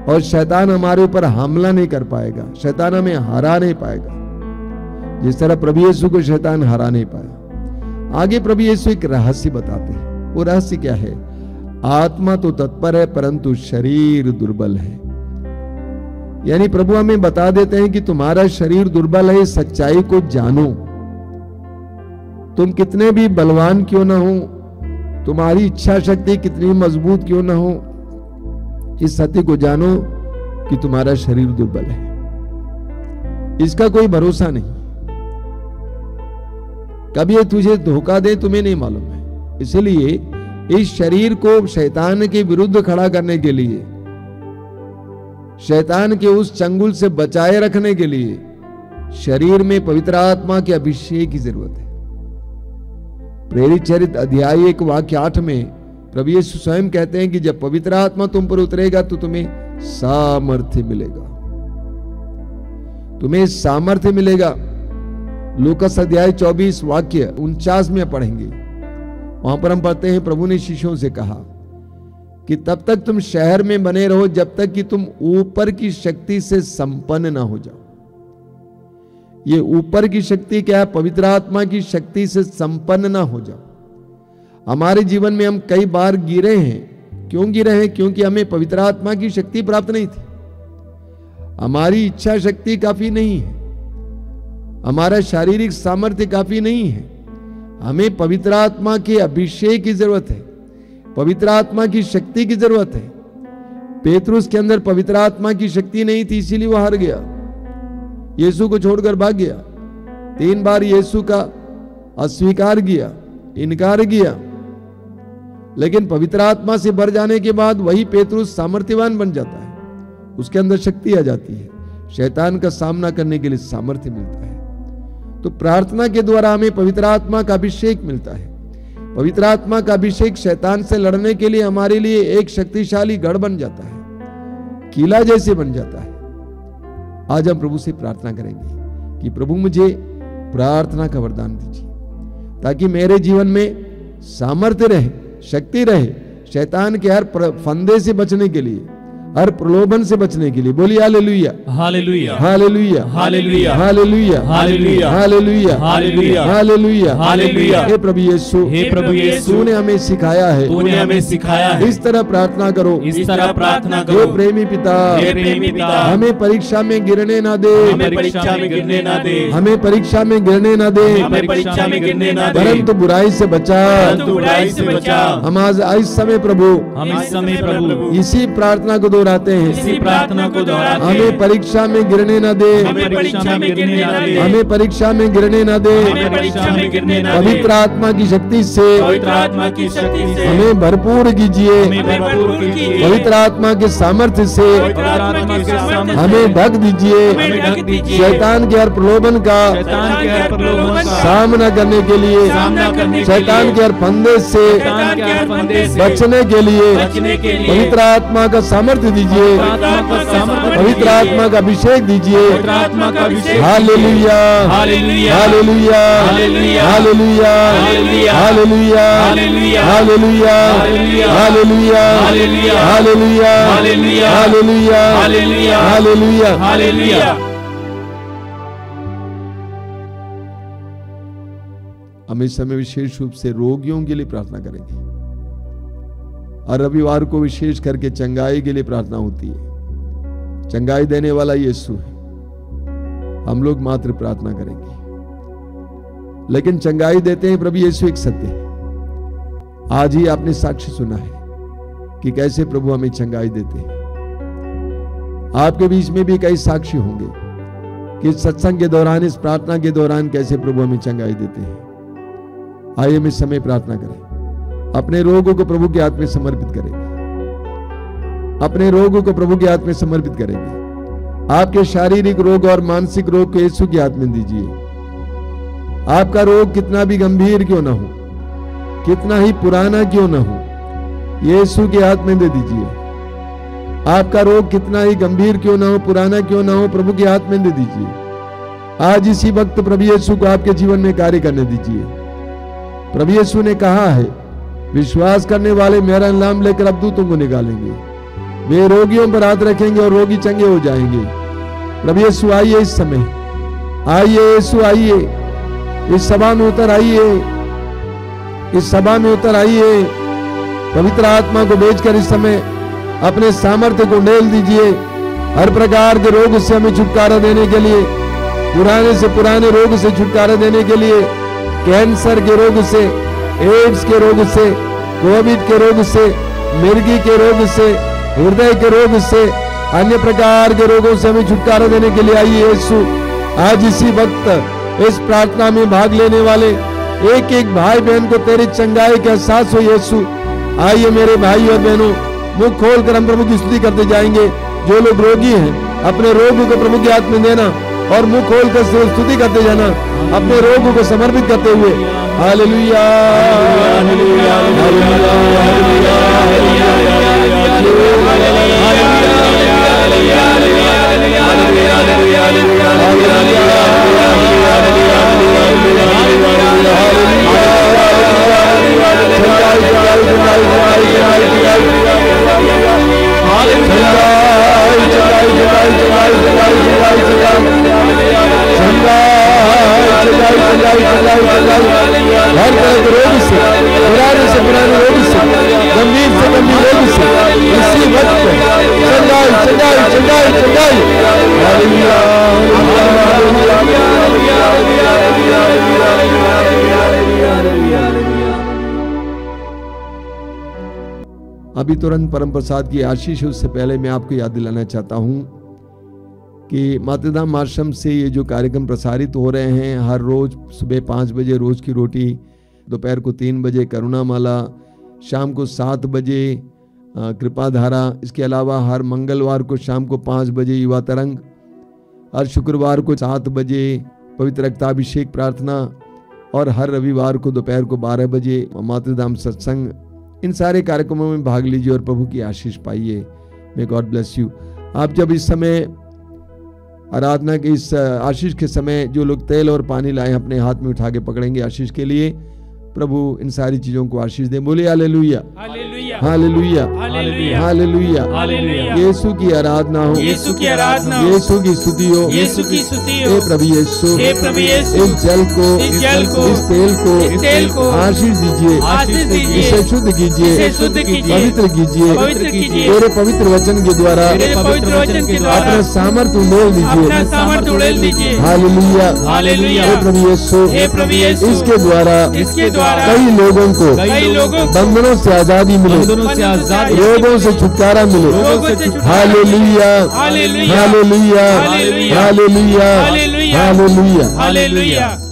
और शैतान हमारे ऊपर हमला नहीं कर पाएगा, शैतान हमें हरा नहीं पाएगा जिस तरह प्रभु यीशु को शैतान हरा नहीं पाया। आगे प्रभु यीशु एक रहस्य बताते हैं। वो रहस्य क्या है? आत्मा तो तत्पर है परंतु शरीर दुर्बल है। यानी प्रभु हमें बता देते हैं कि तुम्हारा शरीर दुर्बल है। सच्चाई को जानो। तुम कितने भी बलवान क्यों ना हो, तुम्हारी इच्छा शक्ति कितनी मजबूत क्यों ना हो, इस सत्य को जानो कि तुम्हारा शरीर दुर्बल है। इसका कोई भरोसा नहीं। कभी ये तुझे धोखा दे तुम्हें नहीं मालूम है। इसलिए इस शरीर को शैतान के विरुद्ध खड़ा करने के लिए, शैतान के उस चंगुल से बचाए रखने के लिए शरीर में पवित्र आत्मा के अभिषेक की जरूरत है। प्रेरित चरित्र अध्याय 1 वाक्य 8 में प्रभु यीशु स्वयं कहते हैं कि जब पवित्र आत्मा तुम पर उतरेगा तो तुम्हें सामर्थ्य मिलेगा, तुम्हें सामर्थ्य मिलेगा। लूकास अध्याय 24 वाक्य 49 में पढ़ेंगे। वहां पर हम पढ़ते हैं प्रभु ने शिष्यों से कहा कि तब तक तुम शहर में बने रहो जब तक कि तुम ऊपर की शक्ति से संपन्न ना हो जाओ। ये ऊपर की शक्ति क्या है? पवित्र आत्मा की शक्ति से संपन्न ना हो जाओ। हमारे जीवन में हम कई बार गिरे हैं। क्यों गिरे हैं? क्योंकि हमें पवित्र आत्मा की शक्ति प्राप्त नहीं थी। हमारी इच्छा शक्ति काफी नहीं है, हमारा शारीरिक सामर्थ्य काफी नहीं है। हमें पवित्र आत्मा के अभिषेक की जरूरत है, पवित्र आत्मा की शक्ति की जरूरत है। पेतरुस के अंदर पवित्र आत्मा की शक्ति नहीं थी, इसीलिए वो हार गया, यीशु को छोड़कर भाग गया। 3 बार यीशु का अस्वीकार किया, इनकार किया। लेकिन पवित्र आत्मा से भर जाने के बाद वही पेतरुस सामर्थ्यवान बन जाता है, उसके अंदर शक्ति आ जाती है, शैतान का सामना करने के लिए सामर्थ्य मिलता है। तो प्रार्थना के द्वारा हमें पवित्र आत्मा का अभिषेक मिलता है। पवित्र आत्मा का अभिषेक शैतान से लड़ने के लिए हमारे लिए एक शक्तिशाली गढ़ बन जाता है, किला जैसे बन जाता है। आज हम प्रभु से प्रार्थना करेंगे कि प्रभु मुझे प्रार्थना का वरदान दीजिए ताकि मेरे जीवन में सामर्थ्य रहे, शक्ति रहे, शैतान के हर फंदे से बचने के लिए, हर प्रलोभन से बचने के लिए। बोलिए hallelujah, hallelujah, hallelujah, hallelujah, hallelujah, hallelujah, hallelujah, hallelujah, hallelujah, hallelujah. हे प्रभु यीशु, हे प्रभु यीशु, तूने हमें सिखाया है, तूने हमें सिखाया है इस तरह प्रार्थना करो, इस तरह प्रार्थना हे करो। प्रेमी पिता, हे प्रेमी पिता, हमें परीक्षा में गिरने ना दे, हमें परीक्षा में गिरने ना दे, हमें परीक्षा में गिरने ना दे, हमें परीक्षा में गिरने ना दे, परंतु बुराई से बचा, परंतु बुराई से बचा। हम आज इस समय प्रभु हम इस समय प्रभु इसी प्रार्थना को दोहराते हैं, इसी प्रार्थना को दोहराते हमें हैं। परीक्षा में गिरने न दे, हमें परीक्षा में गिरने ना दे, हमें परीक्षा में गिरने न दे, हमें परीक्षा में गिरने ना दे। पवित्र आत्मा की शक्ति से पवित्र आत्मा की शक्ति से हमें भरपूर कीजिए, हमें भरपूर कीजिए। पवित्र आत्मा के सामर्थ्य से पवित्र आत्मा के सामर्थ्य से हमें ढक दीजिए, हमें ढक दीजिए। शैतान के हर प्रलोभन का शैतान के हर प्रलोभन का सामना करने के लिए, सामना करने के शैतान लिए, के हर फंदे से शैतान के हर फंदे से बचने के लिए बचने के लिए पवित्र आत्मा का सामर्थ्य दीजिए, पवित्र आत्मा का सामर्थ्य पवित्र दीजिए। आत्मा का अभिषेक दीजिए। पवित्र आत्मा का अभिषेक hallelujah, hallelujah, hallelujah, hallelujah, hallelujah, hallelujah, hallelujah, hallelujah, hallelujah, hallelujah, hallelujah, hallelujah, hallelujah, hallelujah, hallelujah, hallelujah, hallelujah. Hallelujah. हम इस समय विशेष रूप से रोगियों के लिए प्रार्थना करेंगे और रविवार को विशेष करके चंगाई के लिए प्रार्थना होती है। चंगाई देने वाला यीशु है, हम लोग मात्र प्रार्थना करेंगे, लेकिन चंगाई देते हैं प्रभु यीशु एक सत्य है। आज ही आपने साक्ष्य सुना है कि कैसे प्रभु हमें चंगाई देते हैं। आपके बीच में भी कई साक्षी होंगे कि इस सत्संग के दौरान, इस प्रार्थना के दौरान कैसे प्रभु हमें चंगाई देते हैं। आइए हम इस समय प्रार्थना करें, अपने रोगों को प्रभु के हाथ में समर्पित करेंगे, अपने रोगों को प्रभु के हाथ में समर्पित करेंगे। आपके शारीरिक रोग और मानसिक रोग को यीशु के हाथ में दीजिए। आपका रोग कितना भी गंभीर क्यों ना हो, कितना ही पुराना क्यों ना हो, यीशु के हाथ में दे दीजिए। आपका रोग कितना ही गंभीर क्यों ना हो, पुराना क्यों ना हो, प्रभु के हाथ में दे दीजिए। आज इसी वक्त प्रभु यीशु को आपके जीवन में कार्य करने दीजिए। प्रभु यीशु ने कहा है, विश्वास करने वाले मेरा नाम लेकर अबदूतों को निकालेंगे, वे रोगियों पर हाथ रखेंगे और रोगी चंगे हो जाएंगे। प्रभु यीशु आइए इस समय, आइए यीशु आइए, इस सभा में उतर आइए, इस सभा में उतर आइए। पवित्र आत्मा को भेजकर इस समय अपने सामर्थ्य को ढेल दीजिए। हर प्रकार के रोग से हमें छुटकारा देने के लिए, पुराने से पुराने रोग से छुटकारा देने के लिए, कैंसर के रोग से, एड्स के रोग से, कोविड के रोग से, मिर्गी के रोग से, हृदय के रोग से, अन्य प्रकार के रोगों से हमें छुटकारा देने के लिए आइए यीशु। आज इसी वक्त इस प्रार्थना में भाग लेने वाले एक एक भाई बहन को तेरी चंगाई का एहसास हो यीशु। आइए मेरे भाई और बहनों, मुख खोलकर हम प्रभु की स्तुति करते जाएंगे। जो लोग रोगी हैं, अपने रोग को प्रभु के हाथ में देना और मुख खोलकर स्तुति करते जाना, अपने रोग को समर्पित करते हुए। हालेलुया, हालेलुया, हर तरह के रोग से, पुराने रोग से, गंभीर से गंभीर रोग से इसी वक्त चंगाई चंगाई चंगाई चंगाई। हालेलुया, अभी तुरंत परम प्रसाद की आशीष, उससे पहले मैं आपको याद दिलाना चाहता हूं कि मातृधाम आश्रम से ये जो कार्यक्रम प्रसारित हो रहे हैं, हर रोज सुबह 5 बजे रोज की रोटी, दोपहर को 3 बजे करुणामाला, शाम को 7 बजे कृपा धारा, इसके अलावा हर मंगलवार को शाम को 5 बजे युवा तरंग, हर शुक्रवार को 7 बजे पवित्र रक्ताभिषेक प्रार्थना और हर रविवार को दोपहर को 12 बजे मातृधाम सत्संग। इन सारे कार्यक्रमों में भाग लीजिए और प्रभु की आशीष पाइए। May God bless you. आप जब इस समय आराधना के इस आशीष के समय जो लोग तेल और पानी लाए अपने हाथ में उठा के पकड़ेंगे आशीष के लिए, प्रभु इन सारी चीजों को आशीष दे। बोलिए hallelujah, hallelujah, hallelujah, hallelujah, hallelujah, hallelujah. Yeshu की आराधना हो, यीशु की आराधना हो, यीशु की स्तुति हो, यीशु की स्तुति हो। हे प्रभु यीशु, हे प्रभु यीशु, इस जल को, इस जल को, इस तेल को आशीष दीजिए, आशीष दीजिए, इसे शुद्ध कीजिए, इसे शुद्ध कीजिए, पवित्र कीजिए, पवित्र कीजिए। तेरे पवित्र वचन के द्वारा, तेरे पवित्र वचन के द्वारा अपना सामर्थ्य उड़ेल अपना दीजिए। सामर्थ्य उड़ेल दीजिए। Hallelujah, hallelujah. हे प्रभु यीशु, हे प्रभु यीशु, इसके द्वारा इसके द्वारा कई लोगों को कई लोगों को बंधनों से आजादी मिले, बंधनों से आजादी, रोगों से छुटकारा मिले। रोगों से छुटकारा, hallelujah, hallelujah, hallelujah, hallelujah, hallelujah, hallelujah, hallelujah. Hallelujah.